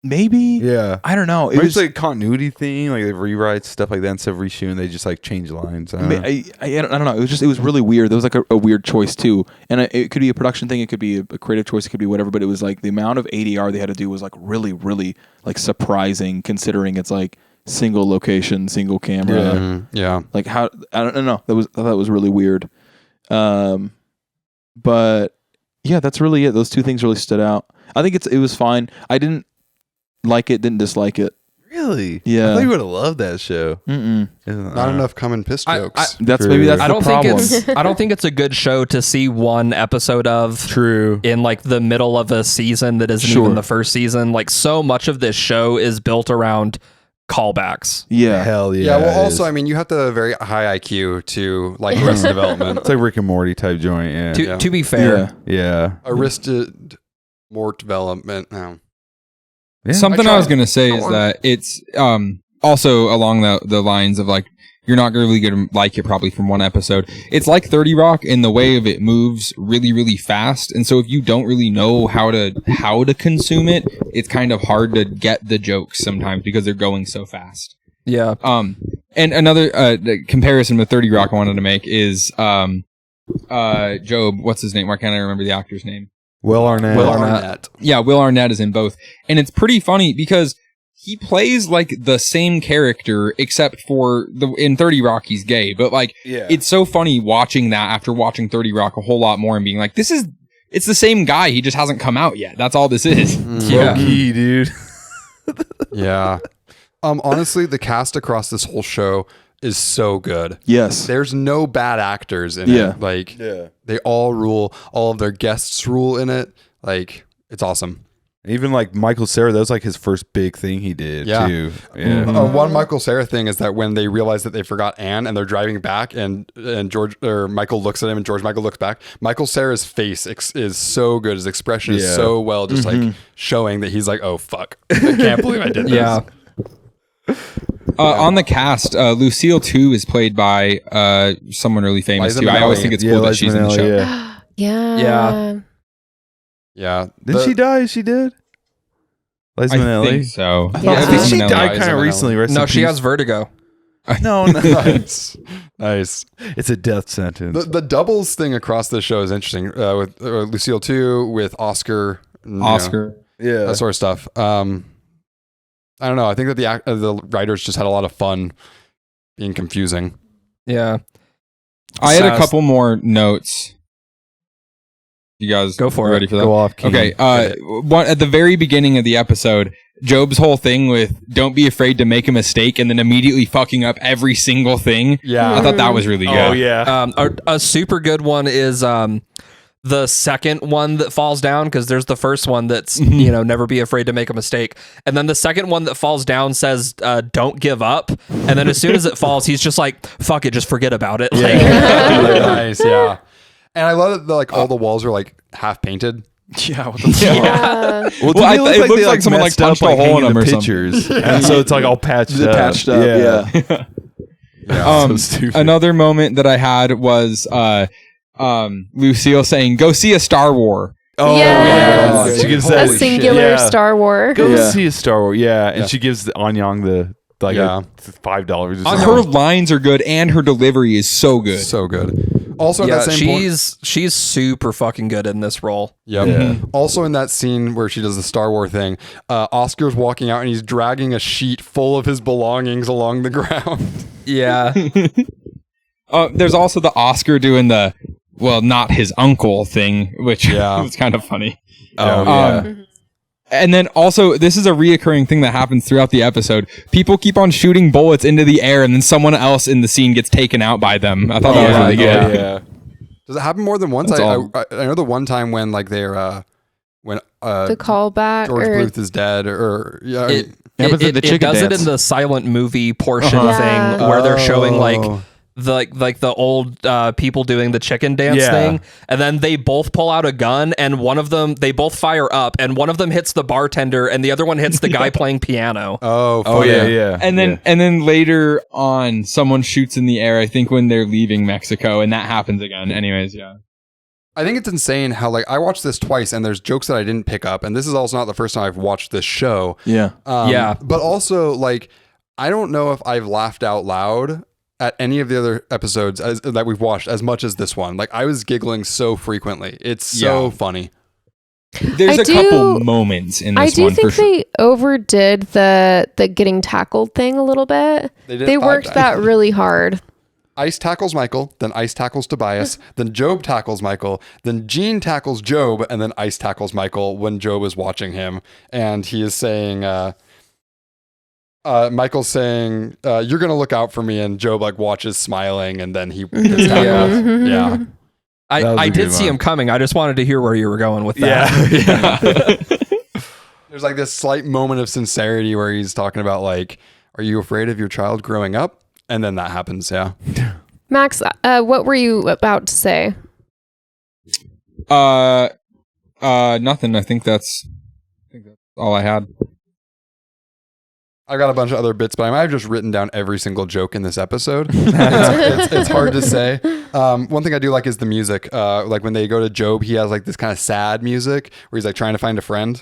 Maybe. Yeah. I don't know. It was like a continuity thing, like they rewrite stuff like that instead of reshooting. They just like change lines. I don't know. It was really weird. There was like a weird choice too, and it could be a production thing. It could be a creative choice. It could be whatever. But it was like the amount of ADR they had to do was like really, really like surprising, considering it's like single location, single camera. Yeah. Like how I don't know. I thought that was really weird. But yeah, that's really it. Those two things really stood out. I think it was fine. I didn't like it, didn't dislike it. Really? Yeah. I thought you would have loved that show. Not enough come and piss jokes. That's True. maybe that's I the don't problem. think I don't think it's a good show to see one episode of True. in like the middle of a season that isn't Sure. even the first season. Like so much of this show is built around callbacks. Yeah. Hell yeah. Yeah, well, it also, is. I mean, you have to have a very high IQ to like Arrested Development. It's like Rick and Morty type joint. Yeah. To be fair, Yeah. Arrested more development now. Yeah. Something I was going to say is Or- that it's also along the lines of like, you're not really going to like it probably from one episode. It's like 30 Rock in the way of it moves really, really fast. And so if you don't really know how to consume it, it's kind of hard to get the jokes sometimes because they're going so fast. yeah. And another comparison with 30 Rock I wanted to make is Job, what's his name? Why can't I remember the actor's name? Will Arnett. Will Arnett. Yeah, Will Arnett is in both. And it's pretty funny because he plays like the same character except for in 30 Rock he's gay. But like it's so funny watching that after watching 30 Rock a whole lot more and being like, it's the same guy, he just hasn't come out yet. That's all this is. Low key, dude. Yeah. Honestly, the cast across this whole show is so good. Yes. There's no bad actors in Yeah. it. Like, they all rule. All of their guests rule in it. Like, it's awesome. Even like Michael Cera, that was like his first big thing he did too. Yeah. One Michael Cera thing is that when they realize that they forgot Anne and they're driving back and Michael looks at him and George Michael looks back, Michael Cera's face is so good. His expression is so well just like showing that he's like, oh fuck, I can't believe I did this. Yeah. On the cast, Lucille 2 is played by someone really famous Liza too. I always Minnelli. think it's cool that she's in the show. Yeah. Yeah. Yeah. Did she die? She did? Liza I Minnelli? think so. Yeah. I think she Liza died Minnelli. kind of recently. Rest No, in she peace. has vertigo. No. nice. It's a death sentence. The doubles thing across the show is interesting with Lucille 2, with Oscar. Oscar. Yeah. That sort of stuff. I don't know. I think that the writers just had a lot of fun being confusing. Yeah. I had a couple more notes. You guys Go for ready it. for that? Go off, King. Okay. One at the very beginning of the episode, Job's whole thing with don't be afraid to make a mistake and then immediately fucking up every single thing. Yeah. I thought that was really good. Oh, yeah. A super good one is the second one that falls down, because there's the first one that's never be afraid to make a mistake, and then the second one that falls down says don't give up, and then as soon as it falls he's just like fuck it, just forget about it. Nice. Yeah. And I love that all the walls are like half painted. Yeah, what the fuck? Yeah. Well, Well, to me, it looks like someone, messed punched up, a hole in hanging them the or something. pictures, and so it's like all patched up. Patched up, yeah. So stupid. Another moment that I had was Lucille saying, "Go see a Star War." Oh, Yes. yeah. She gives A that singular yeah. Star War. Go Yeah. see a Star Wars. Yeah, and Yeah. she gives Anyang the like Yeah. $5 or Her something. lines are good, and her delivery is so good. So good. Also, at Yeah, that same point, she's super fucking good in this role. yep. Yeah. Also, in that scene where she does the Star Wars thing, Oscar's walking out and he's dragging a sheet full of his belongings along the ground. Yeah. There's also the Oscar doing the, well, not his uncle thing, which was kind of funny. Oh, yeah. And then also, this is a reoccurring thing that happens throughout the episode. People keep on shooting bullets into the air, and then someone else in the scene gets taken out by them. I thought that was really good. Yeah. Does it happen more than once? That's I all. know the one time when like they're when The callback. George or Bluth is dead, or yeah. It, Yeah, but the it chicken does dance. it in the silent movie portion Yeah. thing where they're showing like Oh. the old people doing the chicken dance Yeah. thing, and then they both pull out a gun, and one of them they both fire up, and one of them hits the bartender, and the other one hits the guy playing piano. Oh, Oh, funny. yeah. And then later on, someone shoots in the air. I think when they're leaving Mexico, and that happens again. Anyways, yeah. I think it's insane how like I watched this twice and there's jokes that I didn't pick up, and this is also not the first time I've watched this show. Yeah. Yeah. But also like I don't know if I've laughed out loud at any of the other episodes that we've watched as much as this one. Like I was giggling so frequently. It's so funny. There's I a couple do- moments in I this do one think for sure. they overdid the getting tackled thing a little bit. They did They five worked times. that really hard. Ice tackles Michael, then Ice tackles Tobias, then Job tackles Michael, then Gene tackles Job, and then Ice tackles Michael when Job is watching him. And he is saying, Michael's saying, you're going to look out for me. And Job like watches smiling, and then he gets tackled. Yeah. That was I a did good see one. him coming. I just wanted to hear where you were going with that. Yeah. There's like this slight moment of sincerity where he's talking about like, are you afraid of your child growing up? And then that happens. Yeah. Max, what were you about to say? Nothing. I think that's all I had. I got a bunch of other bits, but I might have just written down every single joke in this episode. It's hard to say. One thing I do like is the music. Like when they go to Job, he has like this kind of sad music where he's like trying to find a friend.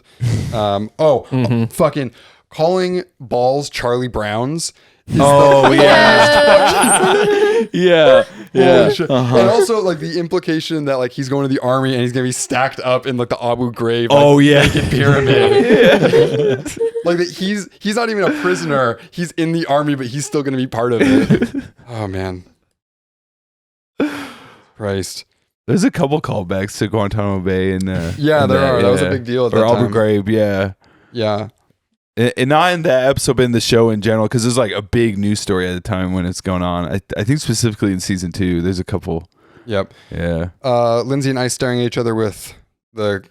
Fucking calling balls Charlie Browns. Oh, yeah. Yeah. Holy shit. And also like the implication that like he's going to the army and he's gonna be stacked up in like the Abu Ghraib. Like, Oh, yeah. naked pyramid. Like that he's not even a prisoner. He's in the army, but he's still gonna be part of it. Oh man. Christ. There's a couple callbacks to Guantanamo Bay and Yeah, in there are. That was a yeah. big deal at or that Abu time. Ghraib, yeah. Yeah. And not in that episode, but in the show in general, because there's like a big news story at the time when it's going on. I think specifically in season 2, there's a couple. Yep. Yeah. Lindsay and I staring at each other with the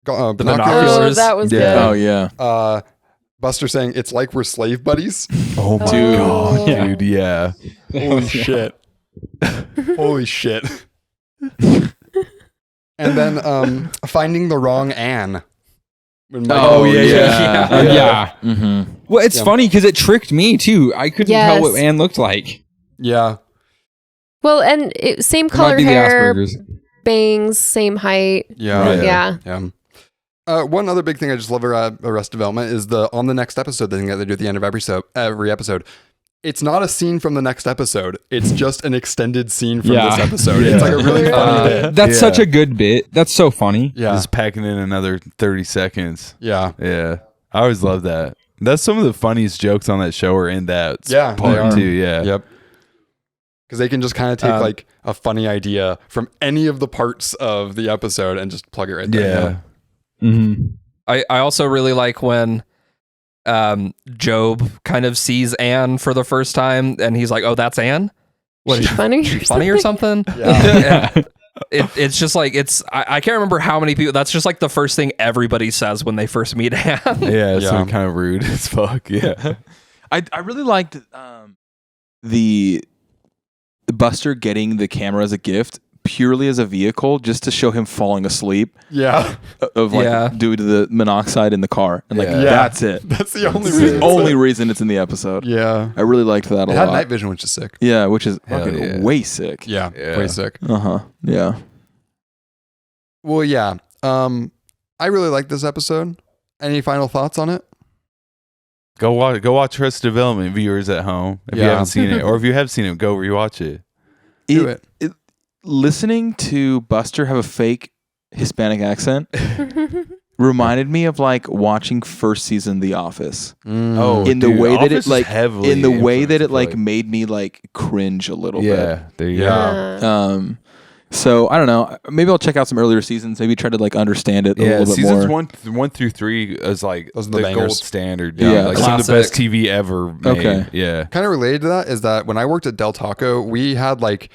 binoculars. binoculars. Oh, that was Yeah. good. Oh yeah. Buster saying it's like we're slave buddies. Oh my Dude. god, Yeah. dude. Yeah. Holy shit. Holy shit. And then finding the wrong Anne. When Michael- Oh, yeah. Yeah. Mm-hmm. Well, it's Yeah. funny because it tricked me too. I couldn't tell Yes. what Anne looked like. Yeah. Well, and same It might color be the hair, Asperger's. bangs, same height. Yeah. Right. Yeah. Yeah. One other big thing I just love about Arrested Development is the on the next episode, the thing that they do at the end of every episode. It's not a scene from the next episode. It's just an extended scene from Yeah. this episode. It's like a really funny bit. That's Yeah. such a good bit. That's so funny. Yeah. Just packing in another 30 seconds. Yeah. Yeah. I always love that. That's some of the funniest jokes on that show are in that Yeah, they part are. too. Yeah. Yep. Because they can just kind of take like a funny idea from any of the parts of the episode and just plug it right there. Yeah. Mm-hmm. I also really like when Job kind of sees Anne for the first time, and he's like, "Oh, that's Anne. What is she Funny. she funny or something?" Yeah. And it's just like I can't remember how many people. That's just like the first thing everybody says when they first meet Anne. Yeah. It's Yeah. kind of rude as fuck. Yeah. I really liked the Buster getting the camera as a gift purely as a vehicle, just to show him falling asleep. Yeah. Of like due to the monoxide in the car, and like that's it. That's the only That's reason. the only reason it's in the episode. Yeah. I really liked that a It lot. had night vision, which is sick. Yeah, which is fucking yeah. way sick. Yeah, way sick. Yeah. Well, yeah. I really like this episode. Any final thoughts on it? Go watch Arrested Development, viewers at home. If you haven't seen it, or if you have seen it, go rewatch it. Do it. Listening to Buster have a fake Hispanic accent reminded me of like watching first season The Office. Oh, in the dude, way that Office it is like heavily in the way that it influenced, like made me like cringe a little bit. Yeah, there you go. So I don't know. Maybe I'll check out some earlier seasons. Maybe try to like understand it a little bit seasons more. 1 through 3 is like Those are the the gold bangers. standard. Yeah. Like some of the Classic. best TV ever made. Okay. Yeah. Kind of related to that is that when I worked at Del Taco, we had like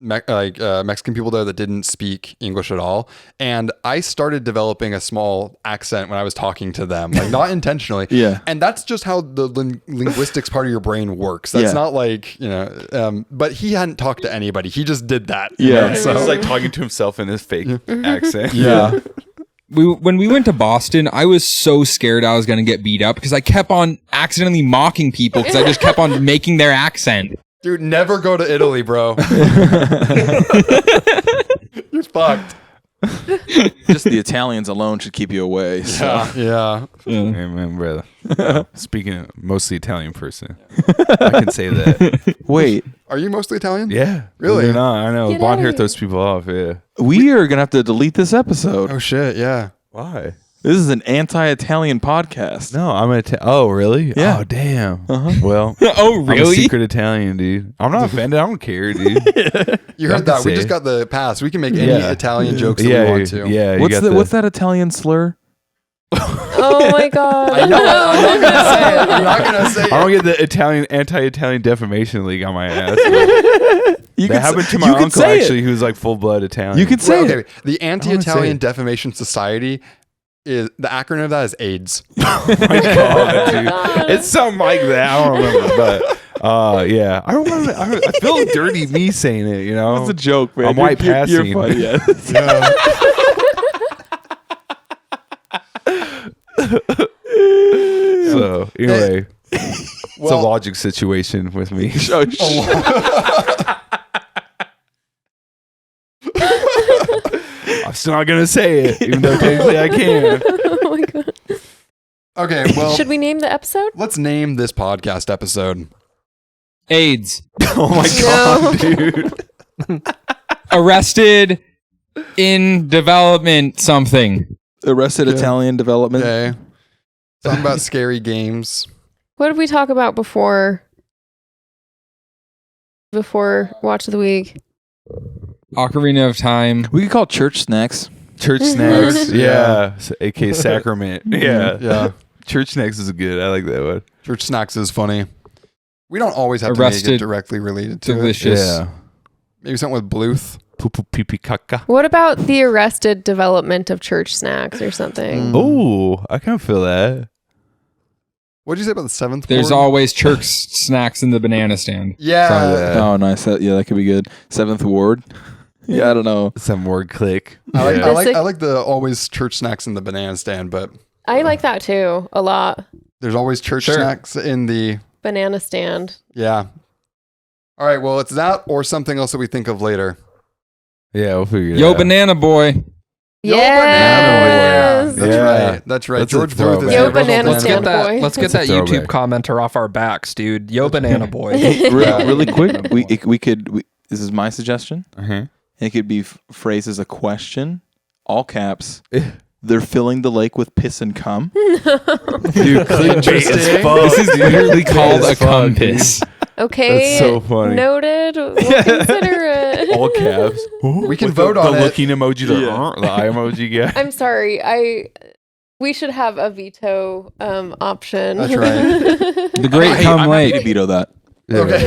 Mexican people there that didn't speak English at all, and I started developing a small accent when I was talking to them, like not intentionally. Yeah. And that's just how the linguistics part of your brain works. That's not like but he hadn't talked to anybody. He just did that. Yeah. So he's like talking to himself in his fake accent. Yeah. When we went to Boston, I was so scared I was going to get beat up because I kept on accidentally mocking people because I just kept on making their accent. Dude, never go to Italy, bro. You're fucked. Just the Italians alone should keep you away. So. Yeah. Amen, brother. Speaking of mostly Italian person, I can say that. Wait, Are you mostly Italian? Yeah. Really? They're not. I know. Get Blonde outta hair here. throws people off. Yeah. we are gonna have to delete this episode. Oh shit, yeah. Why? This is an anti-Italian podcast. No, I'm oh, really? Yeah. Oh, damn. Uh-huh. Well, Oh, I'm a really? secret Italian, dude. I'm not offended. I don't care, dude. You Y'all heard that. can We say just it. got the pass. We can make any Yeah. Italian jokes that yeah, we want to. yeah. you What's got the what's that Italian slur? Oh my god. I know. I'm not gonna say it. I'm not gonna say it. I don't get the anti-Italian defamation league on my ass. You That happened to my you can uncle say it. actually, who was like full-blood Italian. You can say Well, it. okay. The say Anti-Italian it. Defamation Society is the acronym of that is AIDS. Oh my god, dude. It's something like that. I don't remember, but yeah. I don't remember. I feel dirty me saying it. You know, It's a joke, man. I'm white passing. You're funny. Yeah. So anyway, it's a logic situation with me. I'm still not gonna say it, even though technically I can. Oh my god. Okay, well, Should we name the episode? let's name this podcast episode. AIDS. Oh my god, dude! Arrested in development something. Arrested Italian development. Okay. Something about scary games. What did we talk about before Watch of the Week? Ocarina of Time. We could call it church snacks. Church snacks, Yeah. yeah, aka sacrament, yeah. Yeah. Church snacks is good. I like that one. Church snacks is funny. We don't always have to make it Arrested directly related to it. Delicious. Yeah. Maybe something with Bluth. Poo poo pee pee caca. What about the Arrested development of church snacks or something? Oh, I kind of feel that. What did you say about the seventh There's ward? always church snacks in the banana stand. Yeah. Oh, nice. That could be good. Seventh Ward. Yeah, I don't know. Some word click. I like, Yeah. I like the always church snacks in the banana stand, but I like that too a lot. there's always church Sure. snacks in the Banana stand. yeah. All right, well, it's that or something else that we think of later. Yeah, we'll figure it Yo, out. banana boy. Yo, Yes. That's Yeah. right. That's right. That's a George Bluth is throwback. the Yo, original banana banana stand. boy. Let's get That's that a YouTube throwback. commenter off our backs, dude. Yo, banana boy. Really quick. We could. This is my suggestion. Uh-huh. It could be phrased as a question, all caps. They're filling the lake with piss and cum. Dude, clickbait as fuck. This is literally called a as fuck, compass. Okay. That's so funny. Noted. We'll consider it. All caps. We can With vote the on it. looking emoji, the eye emoji guy. I'm sorry. We should have a veto option. That's right. The Great Cum I'm happy to Lake. veto that. Okay.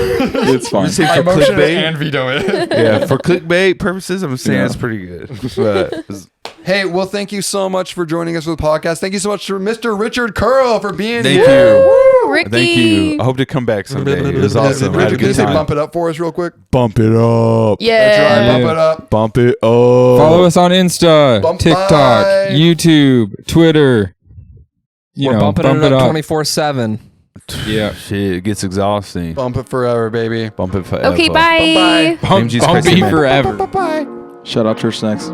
It's fine. I'm saying I for motion it clickbait. and veto it. Yeah, for clickbait purposes, I'm saying Yeah. it's pretty good. But Hey, well, thank you so much for joining us for the podcast. Thank you so much to Mr. Richard Curl for being Thank here. you. Woo, Ricky. Thank you. I hope to come back someday. It was awesome. I had a Can you good say time. bump it up for us real quick? Bump it up. Yeah. That's right. Yeah. Bump it up. Bump it up. Follow us on Insta, Bump TikTok, by. YouTube, Twitter. We're bumping it up 24/7. Yeah. Shit, it gets exhausting. Bump it forever, baby. Bump it forever. Okay, bye. Bye. Bump, Jesus Christ, Bumpy amen. forever. Bye. Shout out Church Snacks.